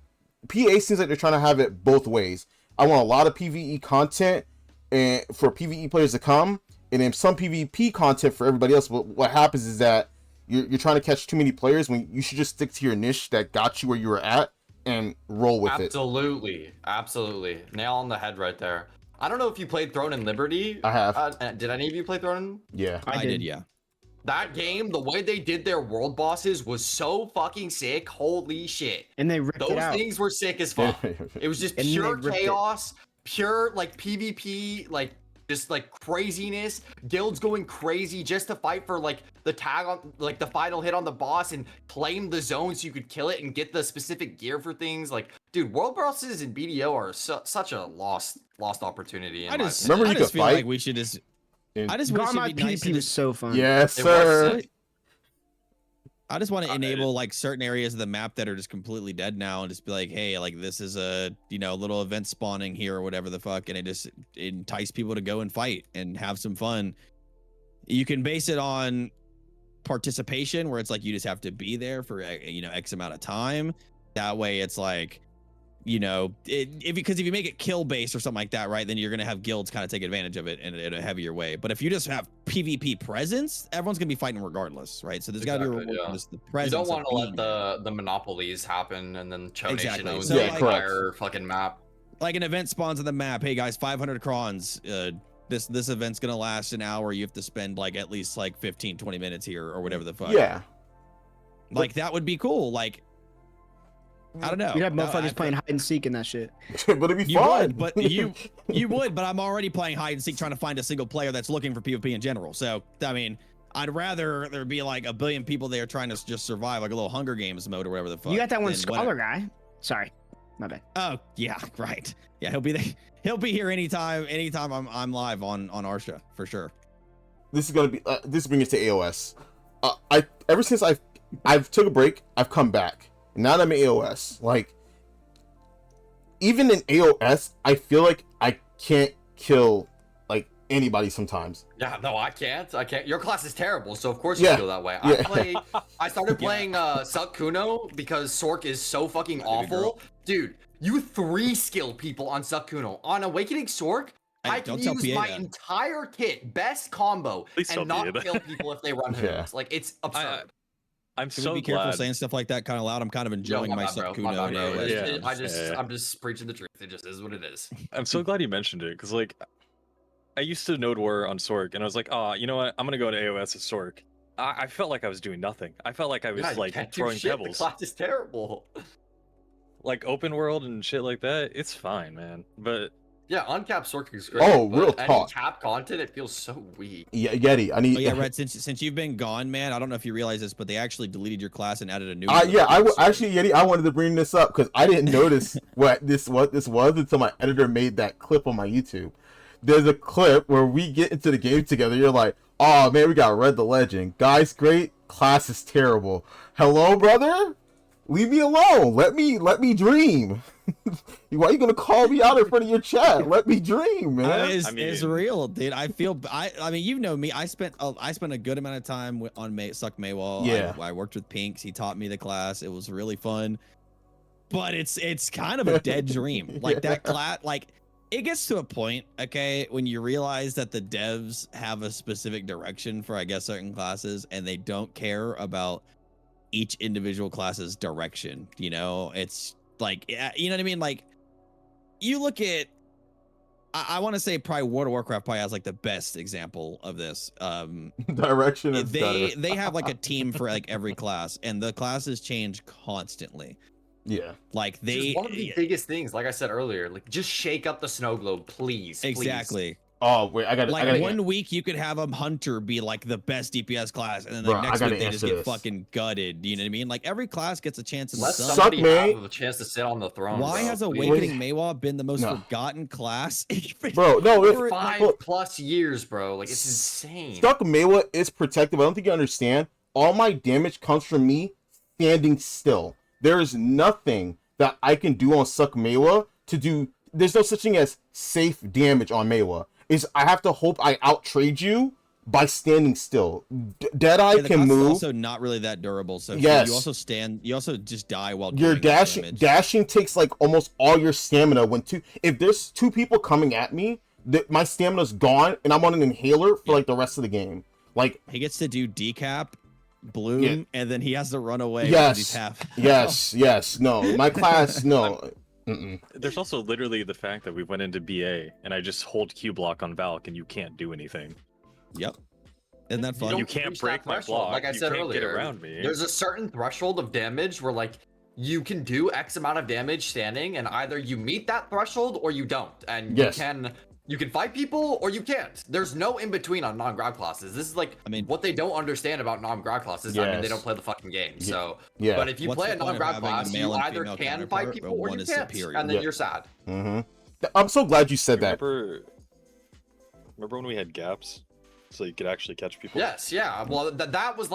A: PA seems like they're trying to have it both ways. I want a lot of PvE content and for PvE players to come, and then some PvP content for everybody else. But what happens is that you're trying to catch too many players when you should just stick to your niche that got you where you were at and roll with it.
D: Absolutely. Nail on the head right there. I don't know if you played Throne and Liberty.
A: I have.
D: Did any of you play Throne?
A: Yeah.
C: I did, yeah.
D: That game, the way they did their world bosses was so fucking sick. Holy shit.
E: And they ripped it
D: Those
E: out.
D: things were sick as fuck. It was just
E: And
D: pure
E: they ripped it.
D: chaos, pure like PvP, like just like craziness. Guilds going crazy just to fight for like the tag on like the final hit on the boss and claim the zone so you could kill it and get the specific gear for things. Like, dude, world bosses in BDO are such a lost opportunity.
C: I just
A: Remember you could
C: feel
A: fight?
C: like we should just. I just wish
E: Garmod
C: it'd be nice
E: PvP
C: to
E: was
C: just,
E: so fun.
A: Yes,
D: It was
A: sir.
D: sick.
C: I just want to enable like certain areas of the map that are just completely dead now, and just be like, hey, like this is a little event spawning here or whatever the fuck, and it entice people to go and fight and have some fun. You can base it on participation, where it's like you just have to be there for X amount of time. That way, it's like because if you make it kill based or something like that, right, then you're gonna have guilds kind of take advantage of it in a heavier way. But if you just have PvP presence, everyone's gonna be fighting regardless, right? So there's got to be just the presence.
D: You don't want to
C: of
D: let
C: being
D: the monopolies happen and then Cho Nation
C: Exactly.
D: owns
C: So,
D: the
C: like-
D: entire fucking map.
C: like an event spawns on the map. Hey guys, 500 crons. This event's gonna last an hour. You have to spend like at least like 15-20 minutes here or whatever the fuck.
A: Yeah.
C: Like that would be cool. Like I don't know.
E: You'd have
C: No,
E: motherfuckers
C: I-
E: playing hide and seek and that shit.
A: But it'd be
C: You
A: fun.
C: would, but you would, but I'm already playing hide and seek trying to find a single player that's looking for PvP in general. So I mean, I'd rather there be like a billion people there trying to just survive, like a little Hunger Games mode or whatever the fuck.
E: You got that one
C: than
E: scholar guy. Sorry, my bad.
C: Oh yeah, right. Yeah, he'll be there. He'll be here anytime I'm live on Arsha for sure.
A: This is gonna be this brings us to AOS. Ever since I've took a break, I've come back. Now that I'm in AOS, like even in AOS, I feel like I can't kill like anybody sometimes.
D: Yeah, no, I can't. Your class is terrible, so of course
A: Yeah.
D: you feel that way.
A: Yeah.
D: I started playing Suck Kuno because Sork is so fucking awful. Dude, You 3-skill people on Sukuno. On Awakening Sork, I can
C: don't tell
D: use
C: PA
D: my
C: that.
D: entire kit, best combo,
B: Please tell
D: and not
B: PA that.
D: kill people if they run
A: Yeah.
D: hooks. Like, it's absurd.
B: I'm
C: Can
B: so
C: we be careful
B: glad.
C: saying stuff like that kind of loud? I'm kind of enjoying
D: Yo,
C: my
D: bad, bro.
C: Sukuno
D: My bad,
C: and
D: bro.
C: AOS.
B: Yeah.
D: I'm just preaching the truth. It just is what it is.
B: I'm so glad you mentioned it because like I used to node war on Sork and I was like, oh, you know what? I'm gonna go to AOS with Sork. I felt like I was doing nothing. I felt like I was
D: Yeah, you
B: like
D: can't do
B: throwing
D: shit.
B: pebbles.
D: The class is terrible.
B: Like open world and shit like that. It's fine, man. But
D: Yeah, uncapped Sork is great.
A: Oh,
D: but
A: real
D: any
A: talk.
D: cap content, it feels so weak.
A: Yeah, Yeti, I need.
C: Oh yeah, Red. Since you've been gone, man, I don't know if you realize this, but they actually deleted your class and added a new. one.
A: Yeah, actually, Yeti, I wanted to bring this up because I didn't notice what this was until my editor made that clip on my YouTube. There's a clip where we get into the game together. You're like, oh man, we got Red the Legend. Guy's great, class is terrible. Hello, brother? Leave me alone. Let me dream. Why are you gonna call me out in front of your chat? Let me dream, man.
C: It's real, dude. I feel. I mean, you know me. I spent a good amount of time on Suck Maywall.
A: Yeah.
C: I worked with Pinks. He taught me the class. It was really fun. But it's kind of a dead dream. Like that class. Like it gets to a point, okay, when you realize that the devs have a specific direction for, I guess, certain classes, and they don't care about each individual class's direction. You know, it's like, you know what I mean? Like, you look at, I want to say probably World of Warcraft probably has like the best example of this.
A: Direction is
C: they
A: better.
C: have like a team for like every class, and the classes change constantly.
A: Yeah.
C: Like
D: Which is one of the biggest things, like I said earlier, like just shake up the snow globe, please.
C: Exactly.
A: Oh wait, I got
C: like one week you could have a hunter be like the best DPS class, and then like
A: Bro,
C: next
A: I
C: week
A: gotta
C: they just
A: answer
C: get
A: this.
C: fucking gutted. You know what I mean? Like every class gets a chance in the
D: Let
C: sun.
D: somebody
A: May.
D: have a chance to sit on the throne.
C: Why
D: bro,
C: has
D: please.
C: Awakening Maywa been the most
A: No.
C: forgotten class?
A: Bro, no,
C: For,
D: Five
A: look,
D: plus years, bro. Like it's insane.
A: Stuck Mewa is protective. I don't think you understand. All my damage comes from me standing still. There is nothing that I can do on Suck Mewa to do. There's no such thing as safe damage on Mewa. I have to hope I outtrade you by standing still. Deadeye
C: the
A: can
C: class is
A: move.
C: also not really that durable. So
A: Yes.
C: you also just die while
A: Your
C: doing that
A: dashing
C: damage.
A: dashing takes like almost all your stamina. If there's two people coming at me, my stamina's gone, and I'm on an inhaler for like the rest of the game. Like
C: He gets to do decap, bloom,
A: Yeah.
C: and then he has to run away.
A: Yes.
C: Because he's half.
A: yes, no, my class, no. Mm-mm.
B: there's also literally the fact that we went into BA and I just hold Q block on Valk and you can't do anything.
C: Yep. Isn't that fun?
D: don't
B: You can't
D: reach
B: break
D: that
B: my
D: threshold,
B: block.
D: like I
B: You
D: said
B: can't get
D: earlier.
B: around me.
D: There's a certain threshold of damage where like you can do X amount of damage standing, and either you meet that threshold or you don't, and
A: Yes.
D: you can fight people or you can't. There's no in between on non-grab classes. This is like,
C: I mean-
D: what they don't understand about non-grab classes. I mean, they
A: Yes.
D: don't play the fucking game. So,
A: Yeah.
D: but if you
C: What's
D: play
C: the
D: a
C: point of
D: non-grab
C: having a
D: class,
C: male
D: you
C: and
D: either
C: female
D: can
C: counterpart,
D: fight
C: but
D: people or
C: one
D: you
C: is
D: can't,
C: superior?
D: and then
A: Yeah.
D: you're sad.
A: Mm-hmm. I'm so glad you said that.
B: Remember when we had gaps, so you could actually catch people?
D: Yes, yeah. Well, that was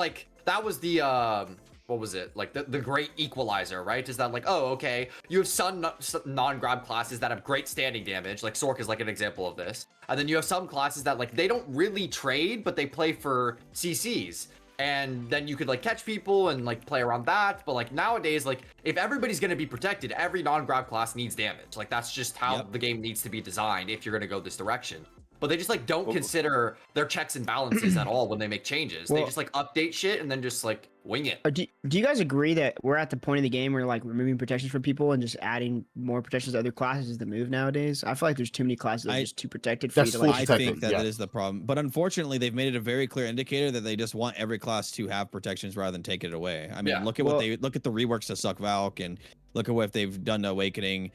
D: the what was it? Like the great equalizer, right? Is that like, oh, okay, you have some non-grab classes that have great standing damage, like Sork is like an example of this, and then you have some classes that like they don't really trade, but they play for CCs. And then you could like catch people and like play around that. But like nowadays, like if everybody's gonna be protected, every non-grab class needs damage. Like that's just how
C: Yep.
D: the game needs to be designed if you're gonna go this direction. But they just like don't consider their checks and balances at all when they make changes. They
E: Well-
D: just like update shit and then just like wing it.
E: Do you guys agree that we're at the point of the game where like removing protections from people and just adding more protections to other classes is the move nowadays? I feel like there's too many classes that are just too protected for you
A: That's
E: to
A: full
E: like.
C: I
A: protected,
C: think that
A: yeah.
C: that is the problem. But unfortunately, they've made it a very clear indicator that they just want every class to have protections rather than take it away. I mean,
D: Yeah.
C: look at
E: Well-
C: look at the reworks to Suck Valk, and look at what they've done to Awakening,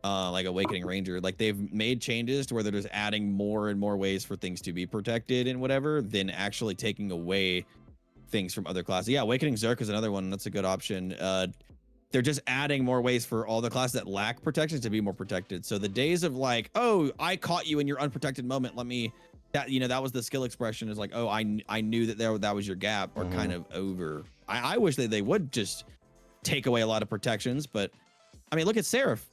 C: like Awakening Ranger. Like they've made changes to where they're just adding more and more ways for things to be protected and whatever, than actually taking away things from other classes. Yeah, Awakening Zerk is another one. That's a good option. They're just adding more ways for all the classes that lack protections to be more protected. So the days of like, oh, I caught you in your unprotected moment, let me, that, you know, that was the skill expression, is like, oh, I knew that that was your gap, are kind of over. I wish that they would just take away a lot of protections, but I mean, look at Seraph.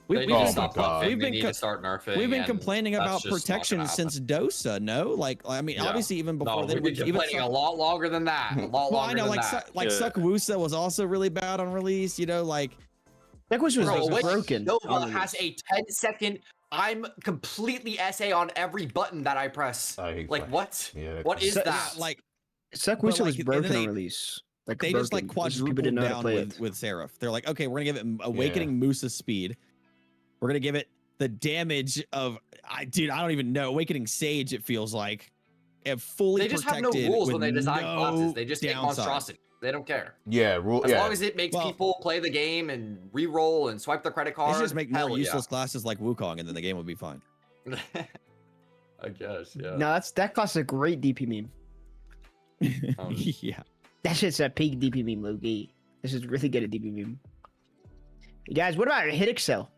D: They
C: We've
D: need to
C: been,
D: stop
A: God.
D: buffing.
C: we've
D: They
C: been
D: need
C: co-
D: to start nerfing.
C: we've been
D: and
C: complaining
D: that's
C: about
D: just not gonna
C: protection
D: happen.
C: since Dosa, no? Like, I mean,
D: Yeah.
C: obviously even before
D: No,
C: then,
D: we've been
C: even
D: complaining a lot longer than that. A lot
C: well, I
D: longer
C: know,
D: than
C: like,
D: that.
C: like
B: Yeah.
C: Sukwusa was also really bad on release, you know, like,
E: That question was
D: Bro,
E: like,
D: which
E: broken.
D: Nova has a 10-second? I'm completely SA on every button that I press. Like what?
A: Yeah,
D: What is
E: So-
D: that?
C: Like
E: Suck
C: but,
E: Whistle
C: like,
E: is
C: and
E: broken
C: then
E: on
C: they-
E: release. Like
C: they just like
E: broken. It's just people
C: quadrupled
E: didn't know how to
C: down
E: play
C: with
E: it.
C: Seraph. They're like, okay, we're gonna give it Awakening Moose's speed. We're gonna give it the damage of I don't even know. Awakening Sage, it feels like. It fully
D: They just have no
C: protected
D: rules
C: with
D: when they design
C: no
D: classes. They just make
C: downside.
D: monstrosity. They don't care.
A: Yeah,
D: As long as it makes
C: Well-
D: people play the game and re-roll and swipe their credit
C: They
D: card.
C: should just make more
D: hell
C: useless classes like Wukong, and then the game would be fine.
D: Yeah. I guess, yeah.
E: No, that class is a great DP meme.
C: Yeah.
E: That shit's a peak DP meme, Loki. This is really good at DP meme. You guys, what about Hit Excel?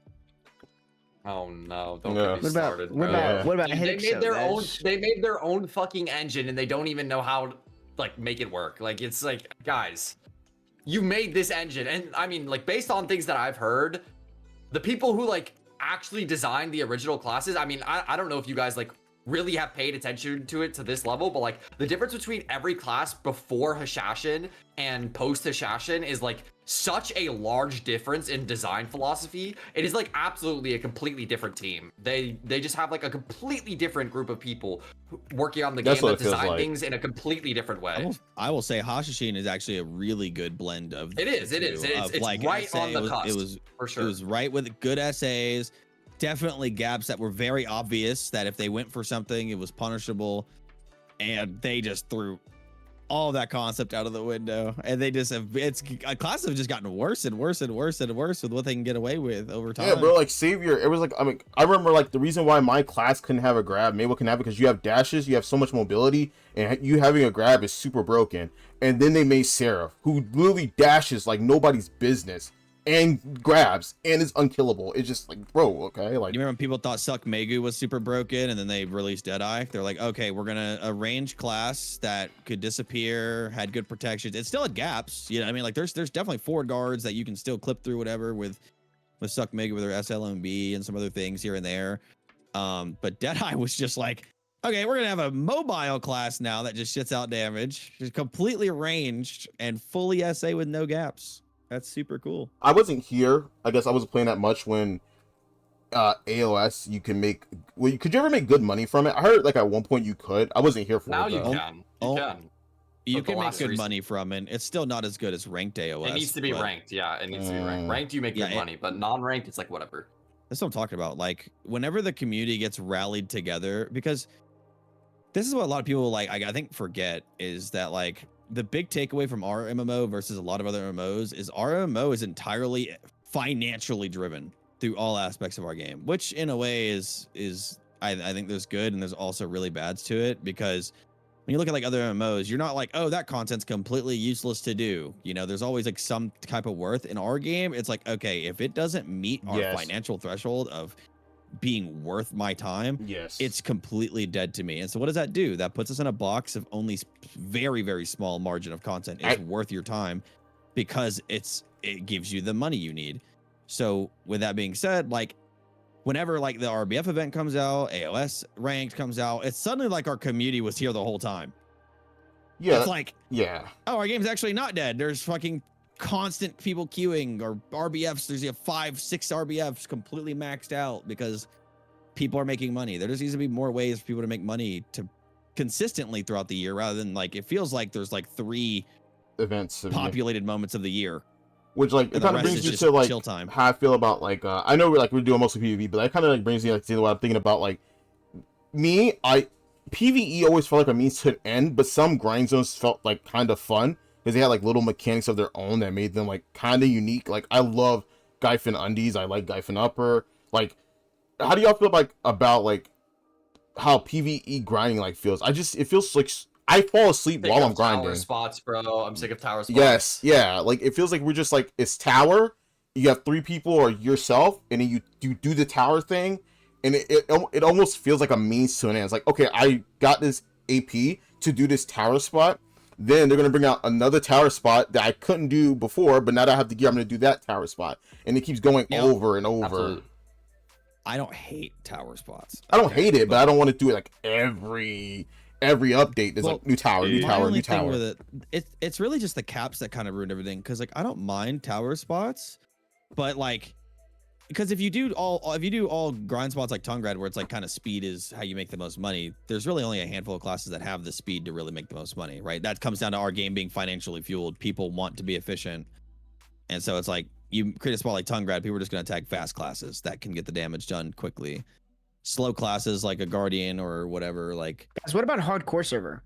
D: Oh no! Don't
A: Yeah.
D: get me started. bro.
E: What about
D: Dude,
E: Hit
D: they
E: Excel?
D: made their own.
E: guys?
D: They made their own fucking engine, and they don't even know how to like make it work. Like it's like, guys, you made this engine, and I mean, like based on things that I've heard, the people who like actually designed the original classes. I mean, I don't know if you guys like really have paid attention to it to this level, but like the difference between every class before Hashashin and post Hashashin is like such a large difference in design philosophy. It is like absolutely a completely different team. They just have like a completely different group of people working on the
A: That's
D: game
A: what
D: that
A: it feels
D: design
A: like.
D: things in a completely different way.
C: I will say Hashashin is actually a really good blend of
D: It is,
C: the
D: it is,
C: two,
D: it is.
C: of,
D: It's
C: like,
D: right on the
C: it
D: cusp,
C: was
D: for sure.
C: It was right with good essays. Definitely gaps that were very obvious that if they went for something, it was punishable. And they just threw all that concept out of the window. And they just have, classes have just gotten worse and worse and worse and worse with what they can get away with over time.
A: Yeah, bro, like Savior, it was like, I mean, I remember like the reason why my class couldn't have a grab, maybe can have it because you have dashes, you have so much mobility, and you having a grab is super broken. And then they made Seraph, who literally dashes like nobody's business and grabs and is unkillable. It's just like, bro, okay, like
C: You remember when people thought Suck Megu was super broken and then they released Deadeye? They're like, okay, we're gonna a range class that could disappear, had good protections. It still had gaps, you know what I mean? Like there's definitely forward guards that you can still clip through whatever with Suck Megu with their SLMB and some other things here and there. But Deadeye was just like, okay, we're gonna have a mobile class now that just shits out damage, just completely ranged and fully SA with no gaps. That's super cool.
A: I wasn't here. I guess I wasn't playing that much when AOS you can make. Well, could you ever make good money from it? I heard like at one point you could. I wasn't here for
D: Now
A: it.
D: you
A: though.
D: can. You
C: Oh,
D: can.
C: You
D: But the
C: can make
D: last
C: good
D: recent-
C: money from it. It's still not as good as ranked AOS.
D: It needs to be
C: but
D: ranked. Yeah, it needs to be ranked. Ranked, you make
C: Yeah,
D: good money, but non-ranked, it's like whatever.
C: That's what I'm talking about. Like whenever the community gets rallied together, because this is what a lot of people like, I think forget is that like the big takeaway from our MMO versus a lot of other MMOs is our MMO is entirely financially driven through all aspects of our game, which in a way is I think there's good and there's also really bads to it, because when you look at like other MMOs, you're not like, oh, that content's completely useless to do. You know, there's always like some type of worth. In our game, it's like, okay, if it doesn't meet our
A: Yes.
C: financial threshold of being worth my time,
A: Yes,
C: it's completely dead to me. And so what does that do? That puts us in a box of only very, very small margin of content is worth your time, because it gives you the money you need. So with that being said, like whenever like the RBF event comes out, AOS ranked comes out, it's suddenly like our community was here the whole time.
A: yeah,
C: It's like,
A: yeah.
C: oh, our game's actually not dead. There's fucking constant people queuing, or RBFs. There's 5-6 RBFs completely maxed out because people are making money. There just needs to be more ways for people to make money to consistently throughout the year, rather than like, it feels like there's like 3
A: Events,
C: populated moments of the year.
A: which like
C: And
A: it
C: the
A: kind of
C: rest
A: brings
C: is
A: me
C: just
A: to like
C: chill time.
A: how I feel about like I know we're doing mostly PvP, but that kind of like brings me like to what I'm thinking about. Like me, PvE always felt like a means to an end, but some grind zones felt like kind of fun because they had like little mechanics of their own that made them like kind of unique. Like I love Gyfin Undies, I like Gyfin Upper. Like, how do y'all feel about like how PvE grinding like feels? It feels like I fall asleep
D: Sick
A: while
D: of
A: I'm grinding.
D: Tower spots, bro. I'm sick of tower spots.
A: Yes, yeah. Like it feels like we're just like it's tower. You have 3 people or yourself, and then you do the tower thing, and it almost feels like a means to an end. It's like, okay, I got this AP to do this tower spot. Then they're gonna bring out another tower spot that I couldn't do before, but now that I have the gear, I'm gonna do that tower spot, and it keeps going
C: Yeah,
A: over and over.
D: Absolutely.
C: I don't hate tower spots.
A: I don't hate it, but I don't want to do it like every update. There's like new tower, new
C: My
A: tower,
C: only
A: new
C: thing
A: tower.
C: with it's really just the caps that kind of ruined everything. Because like I don't mind tower spots, but like, because if you do all grind spots like tongue grad, where it's like kind of speed is how you make the most money, there's really only a handful of classes that have the speed to really make the most money, right? That comes down to our game being financially fueled. People want to be efficient, and so it's like you create a spot like tongue grad, people are just going to attack fast classes that can get the damage done quickly. Slow classes like a guardian or whatever, like.
E: Guys, what about hardcore server?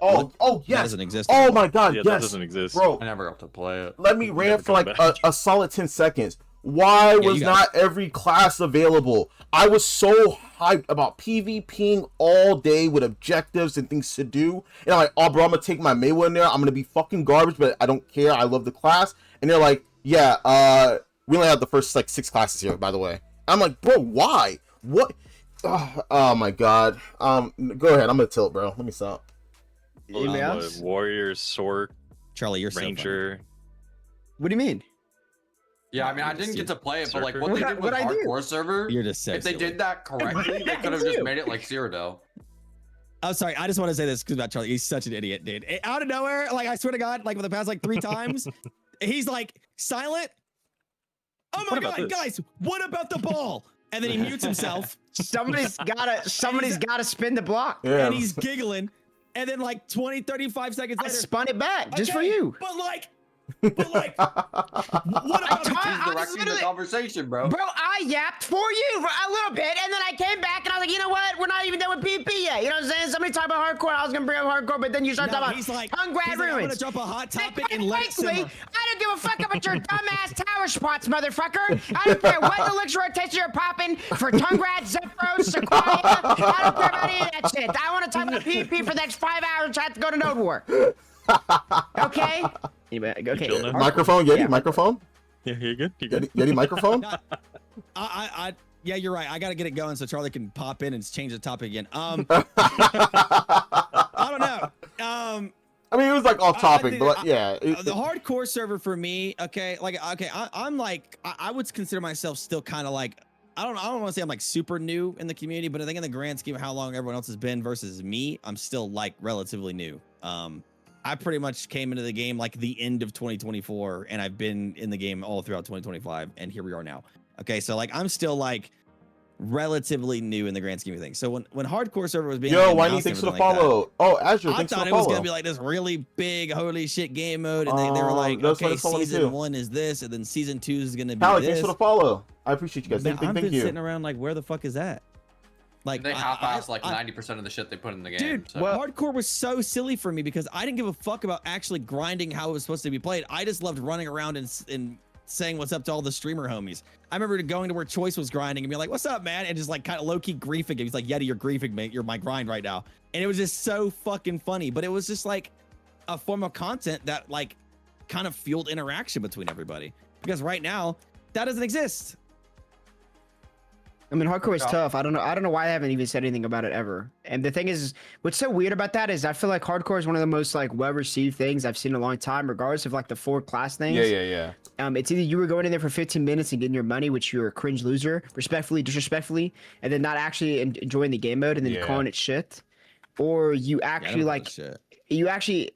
A: Oh,
C: That
A: yes.
C: doesn't exist.
A: Oh my god,
B: Yeah,
A: yes.
B: that doesn't exist.
A: Bro,
D: I never got to play it.
A: let me
B: Never
A: rant for
B: come
A: like
B: back.
A: a solid 10 seconds. Why was
C: you
A: not every class available? I was so hyped about PvPing all day with objectives and things to do. And I'm like, oh, bro, I'm going to take my Maywa in there. I'm going to be fucking garbage, but I don't care. I love the class. And they're like, yeah, we only have the first like 6 classes here, by the way. I'm like, bro, why? What? Oh my god. Go ahead. I'm going to tilt, bro. Let me stop.
E: Anybody else?
B: Warrior, Sork,
C: Charlie, you're so funny.
B: Ranger.
E: What do you mean?
D: Yeah, I mean, I didn't get to play it, but like what they did with
E: What'd I do?
D: hardcore server,
C: You're just so
D: if they
C: silly.
D: did that correctly, they could have just made it like Cyrodiil.
C: I'm sorry. I just want to say this about Charlie. He's such an idiot, dude. Out of nowhere, like I swear to God, like for the past like 3 times, he's like silent. Oh my
B: What about
C: God,
B: this?
C: guys! What about the ball? And then he mutes himself,
E: Somebody's gotta spin the block.
A: Yeah.
C: and he's giggling. And then like 20, 35 seconds
E: I
C: later,
E: spun it back just for
C: okay,
E: you.
C: But like, what about
E: told-
D: He's
E: I was
D: directing the
E: literally-
D: conversation, bro.
E: Bro, I yapped for you for a little bit, and then I came back and I was like, you know what? We're not even done with PP yet. You know what I'm saying? Somebody talk about hardcore. I was gonna bring up hardcore, but then you start
C: No,
E: talking
C: he's
E: about
C: like,
E: tongue grad
C: I'm gonna
E: ruins.
C: drop a hot
E: Then
C: topic
E: quite
C: and let it
E: frankly,
C: simmer.
E: I don't give a fuck about your dumbass tower spots, motherfucker. I don't care what elixir rotation you're popping for tongue grad, Zephyro, Sequoia. I don't care about any of that shit. I want to talk about PP for the next 5 hours and I have to go to Node War. Okay? Anybody, okay.
B: Chilling.
A: Microphone, Yeti,
E: Yeah.
A: microphone?
B: Yeah, you good? You good?
A: Yeti microphone?
C: Yeah, you're right. I gotta get it going so Charlie can pop in and change the topic again. I don't know.
A: I mean, it was like off topic,
C: think
A: but yeah.
C: The hardcore server for me, I'm like, I would consider myself still kind of like, I don't want to say I'm like super new in the community, but I think in the grand scheme of how long everyone else has been versus me, I'm still like relatively new. I pretty much came into the game like the end of 2024, and I've been in the game all throughout 2025, and here we are now. Okay, so like I'm still like relatively new in the grand scheme of things. So when hardcore server was being
A: Yo,
C: like,
A: why do you
C: announced
A: think
C: and
A: for the
C: everything like
A: follow? Oh, Azure,
C: I
A: thanks for
C: thought
A: the
C: it was
A: follow.
C: gonna be like this really big holy shit game mode, and they were like,
A: that's what
C: okay,
A: it's following
C: season
A: too.
C: 1 is this, and then season 2 is gonna be
A: Halleck,
C: this.
A: thanks for the follow. I appreciate you guys.
C: Man,
A: Thank
C: I've been
A: you.
C: sitting around like, where the fuck is that? Like
D: They half-ass like
C: I-
D: 90% of the shit they put in the game.
C: Dude,
D: so.
C: hardcore was so silly for me because I didn't give a fuck about actually grinding how it was supposed to be played. I just loved running around and saying what's up to all the streamer homies. I remember going to where Choice was grinding and being like, what's up, man? And just like kind of low-key griefing him. He's like, Yeti, you're griefing, mate. You're my grind right now. And it was just so fucking funny. But it was just like a form of content that like kind of fueled interaction between everybody. Because right now, that doesn't exist.
E: I mean, hardcore is
D: Yeah.
E: tough. I don't know why I haven't even said anything about it ever. And the thing is, what's so weird about that is I feel like hardcore is one of the most like well-received things I've seen in a long time, regardless of like the 4 class things.
A: Yeah.
E: It's either you were going in there for 15 minutes and getting your money, which you're a cringe loser, respectfully, disrespectfully, and then not actually enjoying the game mode and then
A: Yeah.
E: calling it shit, or you
C: Yeah, I
E: actually
C: don't know
E: like
C: this shit.
E: you actually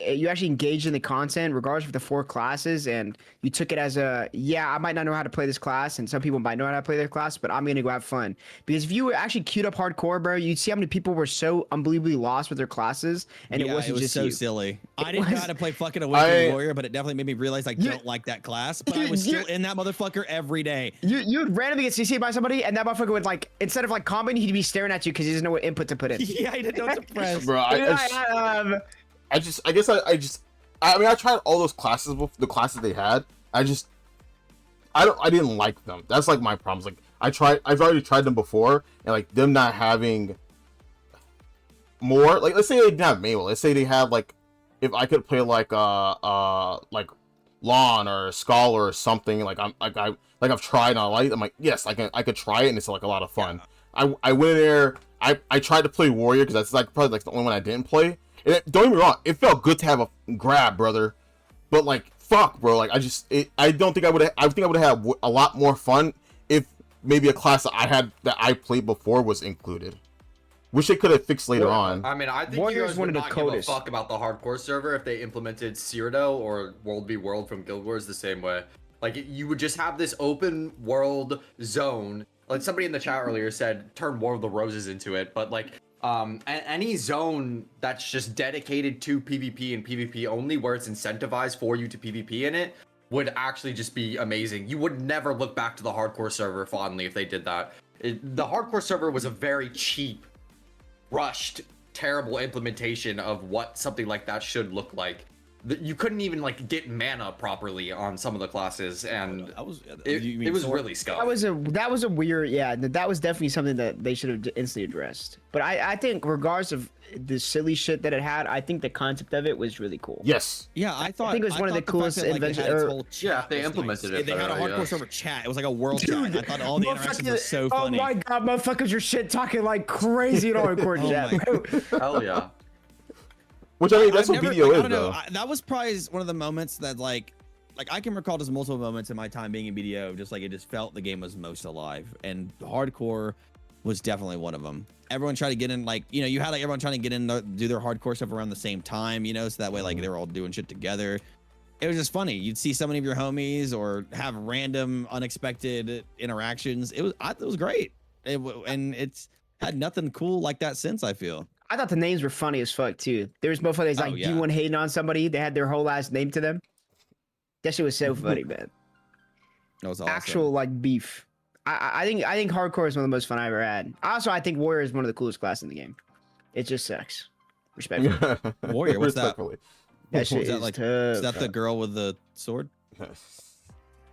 E: engaged in the content regardless of the 4 classes, and you took it as a, yeah, I might not know how to play this class and some people might know how to play their class, but I'm gonna go have fun. Because if you were actually queued up hardcore, bro, you'd see how many people were so unbelievably lost with their classes, and
C: Yeah,
E: it wasn't
C: was
E: just
C: so
E: you.
C: silly. I
E: It
C: didn't know
E: was-
C: how to play fucking Awakened
A: I-
C: Warrior, but it definitely made me realize I
E: You-
C: don't like that class. But I was
E: you-
C: still in that motherfucker every day.
E: You'd randomly get CC'd by somebody, and that motherfucker would like, instead of like comboing, he'd be staring at you because he doesn't know what input to put in.
C: Yeah, I didn't know what to press.
A: Bro,
E: He'd be like,
A: I mean, I tried all those classes, the classes they had. I didn't like them. That's like my problems. Like I've already tried them before, and like them not having more. Like let's say they didn't have Maywa. Let's say they had like, if I could play like Lawn or Scholar or something. Like I've tried and I like. I'm like, yes, I could try it, and it's like a lot of fun. I went in there. I tried to play Warrior because that's like probably like the only one I didn't play. And don't get me wrong, it felt good to have a grab, brother. But like, fuck, bro. Like, I don't think I would. I think I would have a lot more fun if maybe a class that I played before was included. Wish they could have fixed later on.
D: I mean, I think
E: Warriors
D: you guys would
E: wanted to
D: not give a
E: code us.
D: fuck about the hardcore server if they implemented Cyrodiil or World v World from Guild Wars the same way. Like you would just have this open world zone. Like somebody in the chat earlier said, turn War of the Roses into it, but like any zone that's just dedicated to PvP and PvP only, where it's incentivized for you to PvP in it, would actually just be amazing. You would never look back to the hardcore server fondly if they did that. The hardcore server was a very cheap, rushed, terrible implementation of what something like that should look like. You couldn't even like get mana properly on some of the classes, and it was really scuffed.
E: That was a weird, yeah. That was definitely something that they should have instantly addressed. But I think regardless of the silly shit that it had, I think the concept of it was really cool.
A: Yes.
C: Yeah, I
E: think it was one of the coolest inventions.
D: Yeah, they implemented it.
C: They had a hardcore server chat. It was like a world chat. I thought all the interactions were so funny.
E: Oh my god, motherfuckers are shit talking like crazy in hardcore chat.
D: Hell yeah.
A: Which I mean, that's what video is, though.
C: That was probably one of the moments that like I can recall just multiple moments in my time being in BDO, just like it just felt the game was most alive, and hardcore was definitely one of them. Everyone tried to get in, like, you know, you had like everyone trying to get in, do their hardcore stuff around the same time, you know, so that way like they were all doing shit together. It was just funny. You'd see so many of your homies or have random unexpected interactions. It was great, and it's had nothing cool like that since, I feel.
E: I thought the names were funny as fuck too. There was motherfuckers like D1 hating on somebody. They had their whole last name to them. That shit was so funny, man.
C: That was awesome.
E: Actual like beef. I think hardcore is one of the most fun I ever had. Also, I think warrior is one of the coolest classes in the game. It just sucks. Respectfully.
C: Warrior, what's that?
E: That shit
C: is like,
E: tough.
C: Is that the girl with the sword?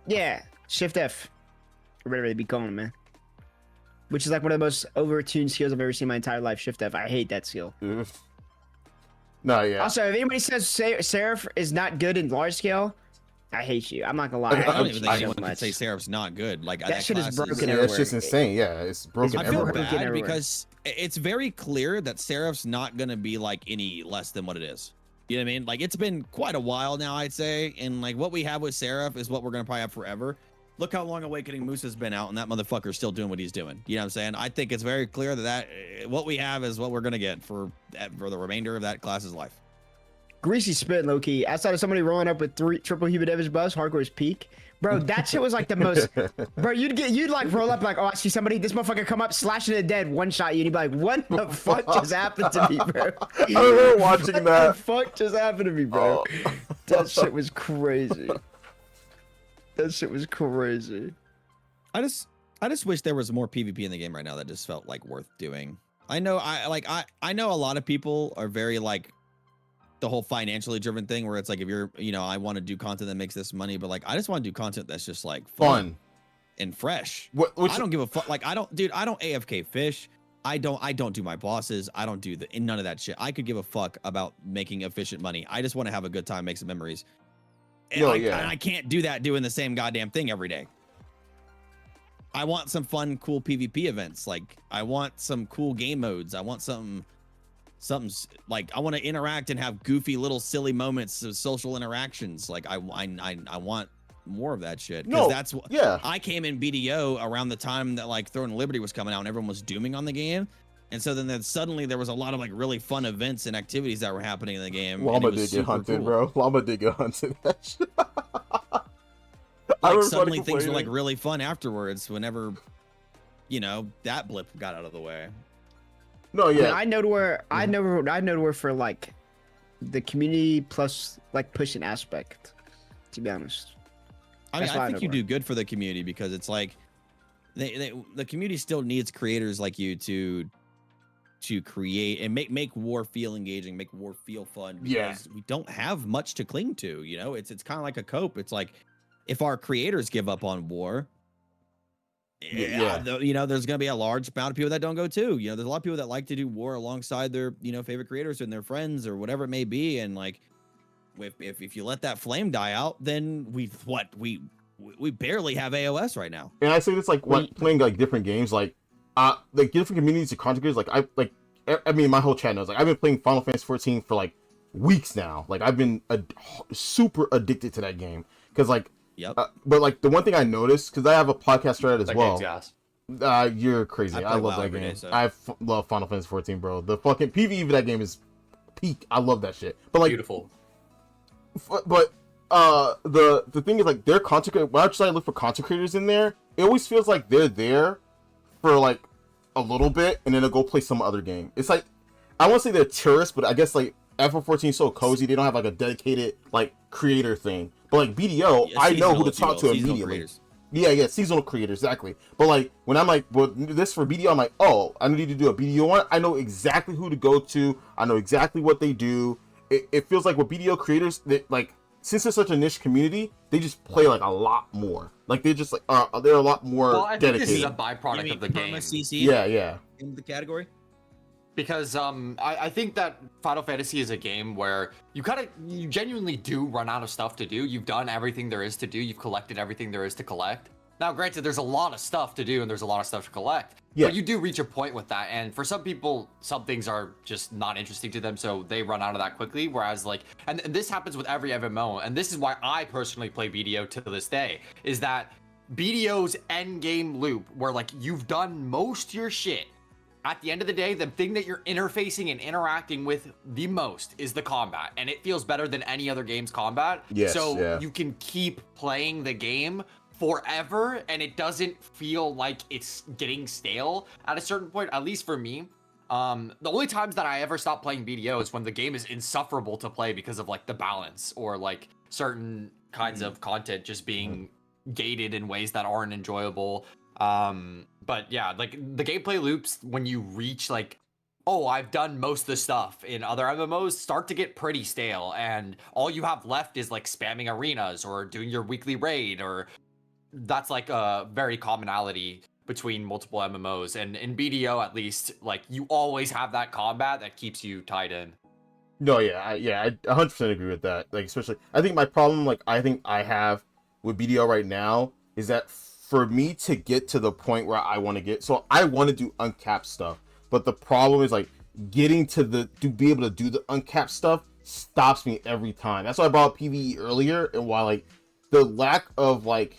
E: Yeah, Shift F, or whatever they be calling it, man. Which is like one of the most overtuned skills I've ever seen in my entire life. Shift F. I hate that skill.
A: No, yeah.
E: Also, if anybody says Seraph is not good in large scale, I hate you. I'm not gonna lie.
C: I don't even think anyone can say Seraph's not good. Like
E: that shit is broken
A: Yeah,
E: everywhere.
A: it's just insane. Yeah, it's broken everywhere.
C: I feel bad because it's very clear that Seraph's not gonna be like any less than what it is. You know what I mean? Like it's been quite a while now, I'd say, and like what we have with Seraph is what we're gonna probably have forever. Look how long Awakening Moose has been out, and that motherfucker's still doing what he's doing. You know what I'm saying? I think it's very clear that what we have is what we're gonna get for the remainder of that class's life.
E: Greasy spit, low key. Outside of somebody rolling up with 3 triple Hubert Evans buffs, hardcore's peak. Bro, that shit was like the most. Bro, you'd like roll up like, oh, I see somebody, this motherfucker come up, slashing it dead, one shot you, and you'd be like, what the fuck just happened to me, bro?
A: I remember watching that.
E: What the fuck just happened to me, bro? Oh. That shit was crazy. That shit was crazy.
C: I just wish there was more PvP in the game right now that just felt like worth doing. I know I know a lot of people are very like the whole financially driven thing where it's like if you're, you know, I want to do content that makes this money, but like I just want to do content that's just like fun and fresh. I don't give a fuck. Like I don't AFK fish. I don't do my bosses. I don't do none of that shit. I could give a fuck about making efficient money. I just want to have a good time, make some memories. And I can't do that doing the same goddamn thing every day. I want some fun, cool PvP events. Like I want some cool game modes. I want something like I want to interact and have goofy little silly moments of social interactions. Like I want more of that shit. Because that's what I came in BDO around the time that like Throne of Liberty was coming out and everyone was dooming on the game. And so then suddenly there was a lot of like really fun events and activities that were happening in the game.
A: Llama did get hunted, bro. Llama did get hunted.
C: Like suddenly things were like really fun afterwards whenever, you know, that blip got out of the way.
A: No, yeah.
E: I know to where for like the community plus like pushing aspect, to be honest.
C: I mean, I think you do good for the community because it's like the community still needs creators like you to create and make war feel engaging, make war feel fun, because we don't have much to cling to. You know, it's kind of like a cope. It's like if our creators give up on war, you know, there's gonna be a large amount of people that don't go too. You know, there's a lot of people that like to do war alongside their, you know, favorite creators and their friends or whatever it may be. And like, if you let that flame die out, then we barely have AOS right now.
A: And I say this like playing like different games, like different communities of content creators. Like I mean, my whole chat knows. Like I've been playing Final Fantasy 14 for like weeks now. Like I've been super addicted to that game because like.
C: Yep.
A: But like the one thing I noticed, because I have a podcast thread as
D: that
A: well. You're crazy. I love that game. I love Final Fantasy 14, bro. The fucking PvE of that game is peak. I love that shit. But like
D: beautiful.
A: But the thing is like their content creators, when I try to look for content creators in there, it always feels like they're there for like a little bit and then they'll go play some other game. It's like I won't say they're tourists, but I guess like FF14 is so cozy they don't have like a dedicated like creator thing. But like BDO, I know who to talk to immediately. Yeah, seasonal creators, exactly. But like when I'm like, well, this for BDO, I'm like, oh, I need to do a BDO one. I know exactly who to go to. I know exactly what they do. It feels like with BDO creators, that like since it's such a niche community, they just play like a lot more. Like they just like they're a lot more
D: Well, I think
A: dedicated.
D: this is a byproduct of the game.
C: CC
A: Yeah.
C: in the category.
D: Because I think that Final Fantasy is a game where you genuinely do run out of stuff to do. You've done everything there is to do. You've collected everything there is to collect. Now, granted, there's a lot of stuff to do and there's a lot of stuff to collect.
A: Yeah.
D: But you do reach a point with that. And for some people, some things are just not interesting to them, so they run out of that quickly. Whereas like, and this happens with every MMO, and this is why I personally play BDO to this day, is that BDO's end game loop, where like you've done most your shit. At the end of the day, the thing that you're interfacing and interacting with the most is the combat, and it feels better than any other game's combat.
A: Yes,
D: so
A: yeah.
D: you can keep playing the game forever, and it doesn't feel like it's getting stale at a certain point, at least for me. The only times that I ever stop playing BDO is when the game is insufferable to play because of like the balance or like certain kinds of content just being gated in ways that aren't enjoyable. But yeah, like the gameplay loops when you reach like, oh, I've done most of the stuff in other MMOs start to get pretty stale, and all you have left is like spamming arenas or doing your weekly raid, or that's like a very commonality between multiple MMOs. And in BDO, at least, like you always have that combat that keeps you tied in.
A: No, I 100% agree with that. Like, especially, I think my problem, like, I think I have with BDO right now is that for me to get to the point where I want to get, so I want to do uncapped stuff, but the problem is like getting to be able to do the uncapped stuff stops me every time. That's why I brought up PvE earlier, and why like the lack of like,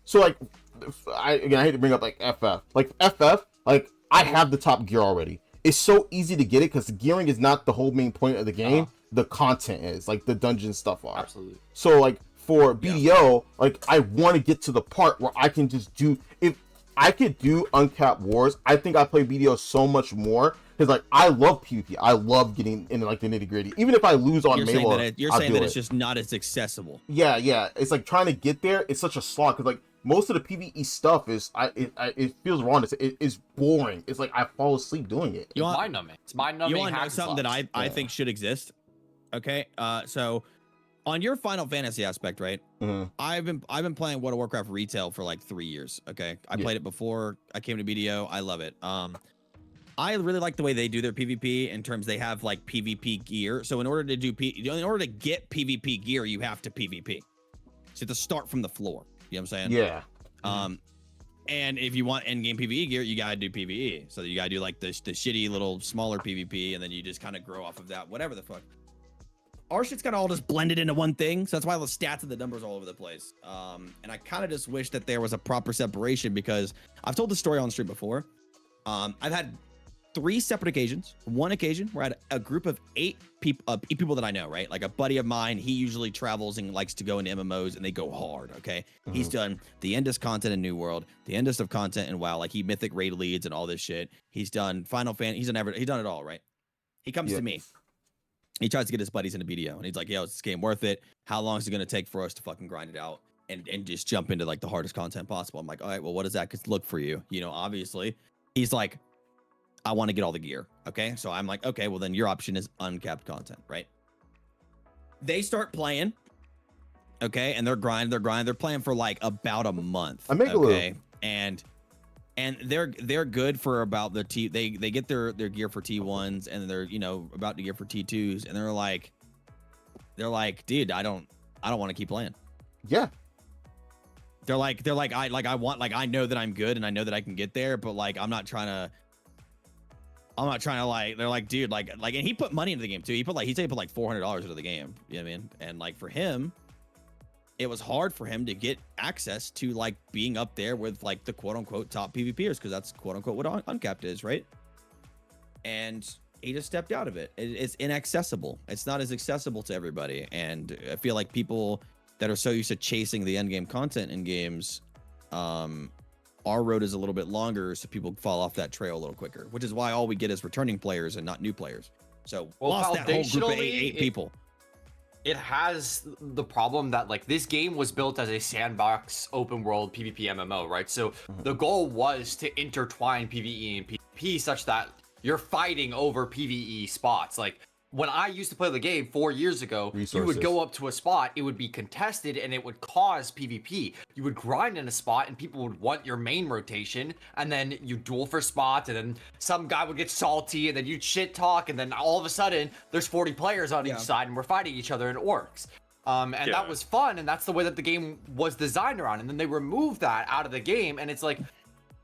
A: so like, I hate to bring up like FF, like I have the top gear already. It's so easy to get it because the gearing is not the whole main point of the game. The content is, like the dungeon stuff are.
D: Absolutely.
A: So like for BDO, like I want to get to the part where I can just do, if I could do uncapped wars, I think I play BDO so much more because like I love PvP. I love getting into like the nitty gritty. Even if I lose on Mela,
C: you're saying that it's just not as accessible.
A: Yeah. It's like trying to get there. It's such a slog because like most of the PvE stuff is, it feels wrong. It's boring. It's like I fall asleep doing it.
D: It's mind-numbing. It's mind-numbing.
C: You want to know something that I think should exist? Okay, so on your Final Fantasy aspect, right?
A: Mm-hmm.
C: I've been playing World of Warcraft retail for like 3 years. Okay, I played it before I came to BDO. I love it. I really like the way they do their PvP in terms they have like PvP gear. So in order to get PvP gear, you have to PvP. So you have to start from the floor. You know what I'm saying?
A: Yeah.
C: And if you want endgame PvE gear, you gotta do PvE. So you gotta do like the shitty little smaller PvP, and then you just kind of grow off of that. Whatever the fuck. Our shit's kind of all just blended into one thing, so that's why the stats and the numbers are all over the place. And I kind of just wish that there was a proper separation, because I've told the story on stream before. I've had 3 separate occasions. One occasion where I had a group of 8 people that I know, right? Like a buddy of mine, he usually travels and likes to go into MMOs, and they go hard, okay? Mm-hmm. He's done the Endless content in New World, the Endless of content in WoW, like he mythic raid leads and all this shit. He's done Final Fantasy, he's done it all, right? He comes to me. He tries to get his buddies into BDO, and he's like, yo, is this game worth it? How long is it going to take for us to fucking grind it out and just jump into like the hardest content possible? I'm like, all right, well, what does that look for you? You know, obviously. He's like, I want to get all the gear. Okay. So I'm like, okay, well then your option is uncapped content, right? They start playing. Okay. And they're playing for like about a month. Okay. And they're good for about the they get their gear for T1s, and they're, you know, about to gear for T2s, and they're like, dude, I don't want to keep playing.
A: Yeah.
C: They're like, I know that I'm good and I know that I can get there, but like, I'm not trying to like, they're like, dude, like, and he put money into the game too. He said he put like $400 into the game. You know what I mean? And like for him, it was hard for him to get access to like being up there with like the quote unquote top PvPers, because that's quote unquote what uncapped is, right? And he just stepped out of it. It's inaccessible. It's not as accessible to everybody. And I feel like people that are so used to chasing the end game content in games, our road is a little bit longer, so people fall off that trail a little quicker, which is why all we get is returning players and not new players. So lost that whole group of eight people.
D: It has the problem that like this game was built as a sandbox open world PvP MMO, right? So the goal was to intertwine PvE and PvP such that you're fighting over PvE spots. Like when I used to play the game 4 years ago, you would go up to a spot, it would be contested, and it would cause PvP. You would grind in a spot, and people would want your main rotation, and then you duel for spots, and then some guy would get salty, and then you'd shit talk, and then all of a sudden, there's 40 players on each side, and we're fighting each other in orcs. That was fun, and that's the way that the game was designed around. And then they removed that out of the game, and it's like,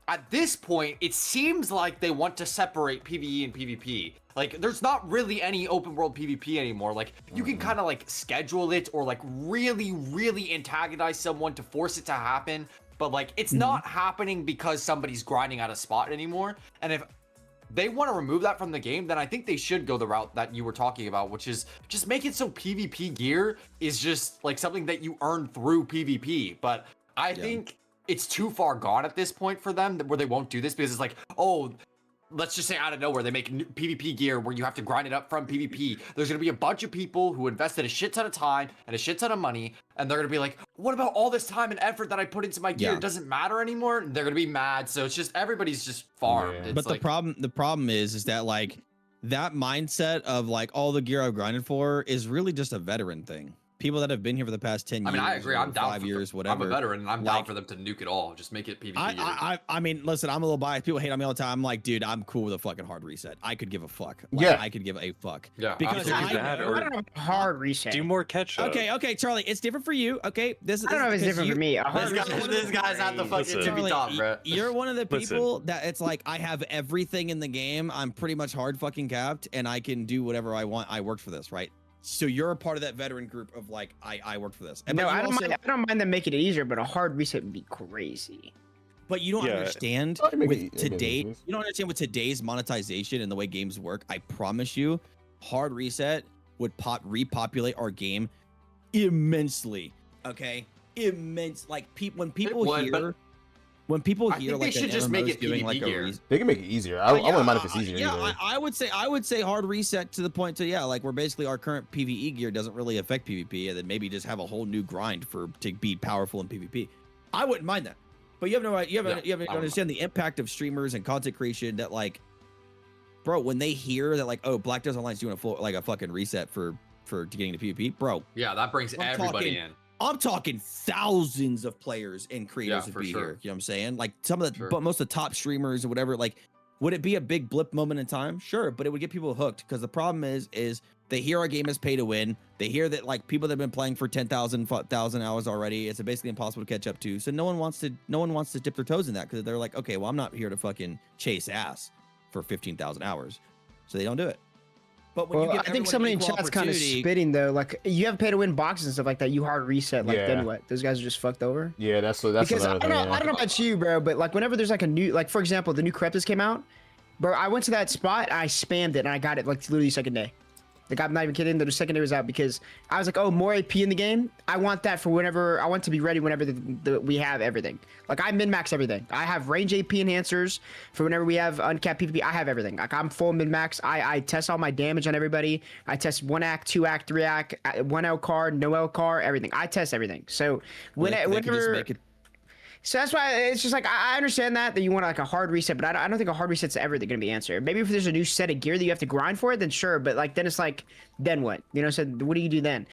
D: at this point, it seems like they want to separate PvE and PvP. Like, there's not really any open world PvP anymore. Like, you can kind of like schedule it or like really, really antagonize someone to force it to happen. But like, it's not happening because somebody's grinding out a spot anymore. And if they want to remove that from the game, then I think they should go the route that you were talking about, which is just make it so PvP gear is just like something that you earn through PvP. But I think it's too far gone at this point for them where they won't do this because it's like, oh, let's just say out of nowhere, they make PvP gear where you have to grind it up from PvP. There's going to be a bunch of people who invested a shit ton of time and a shit ton of money. And they're going to be like, what about all this time and effort that I put into my gear? It doesn't matter anymore. And they're going to be mad. So it's just, everybody's just farmed.
C: Yeah. But like, the problem is that like that mindset of like all the gear I've grinded for is really just a veteran thing. People that have been here for the past 10 years.
D: I mean, I agree. I'm down
C: 5 years, whatever.
D: I'm a veteran, and I'm down for them to nuke it all. Just make it PvP.
C: I mean, listen, I'm a little biased. People hate on me all the time. I'm like, dude, I'm cool with a fucking hard reset. I could give a fuck. Like, I could give a fuck.
D: Yeah.
C: Because
B: I don't
E: know, hard reset.
B: Do more catch up.
C: Okay, Charlie, it's different for you. Okay,
E: I don't know if it's different for me.
D: This guy's at the fucking tippy top, bro.
C: You're one of the people that it's like, I have everything in the game. I'm pretty much hard fucking capped, and I can do whatever I want. I worked for this, right? So you're a part of that veteran group of like, I worked for this. And
E: no, I don't mind them making it easier, but a hard reset would be crazy.
C: But you don't understand with today's, you don't understand with today's monetization and the way games work. I promise you, hard reset would repopulate our game immensely. Okay, immense. Like when people hear. When people hear like
D: they should just make it
C: doing like
A: they can make it easier. I wouldn't mind if it's easier.
C: Yeah, I would say hard reset to the point to like where basically our current PvE gear doesn't really affect PvP, and then maybe just have a whole new grind to be powerful in PvP. I wouldn't mind that, but you have to understand the impact of streamers and content creation. That like, bro, when they hear that like, oh, Black Desert Online's doing a fucking reset for getting to PvP, bro.
D: Yeah, that brings everybody in.
C: I'm talking thousands of players and creators would be here. You know what I'm saying? Like some of the, but most of the top streamers or whatever. Like, would it be a big blip moment in time? Sure, but it would get people hooked because the problem is they hear our game is pay to win. They hear that like people that have been playing for 10,000 hours already, it's basically impossible to catch up to. So no one wants to dip their toes in that because they're like, okay, well, I'm not here to fucking chase ass for 15,000 hours, so they don't do it. But when you give
E: I think somebody in chat's kind of spitting though. Like you have pay to win boxes and stuff like that. You hard reset. Like then what? Those guys are just fucked over.
A: Yeah, that's
E: because I don't know about you, bro. But like whenever there's like a new, like for example, the new Crepitus came out, bro. I went to that spot, I spammed it, and I got it like literally second day. Like I'm not even kidding. The second day was out because I was like, oh, more AP in the game. I want that for whenever I want to be ready whenever we have everything. Like I min-max everything. I have range AP enhancers for whenever we have uncapped PvP. I have everything. Like I'm full min-max. I test all my damage on everybody. I test 1 act, 2 act, 3 act, 1 L card, no L card, everything. I test everything. So whenever. So that's why it's just like I understand that you want like a hard reset, but I don't think a hard reset's ever going to be answered. Maybe if there's a new set of gear that you have to grind for it, then sure. But like then it's like then what? You know, so what do you do then?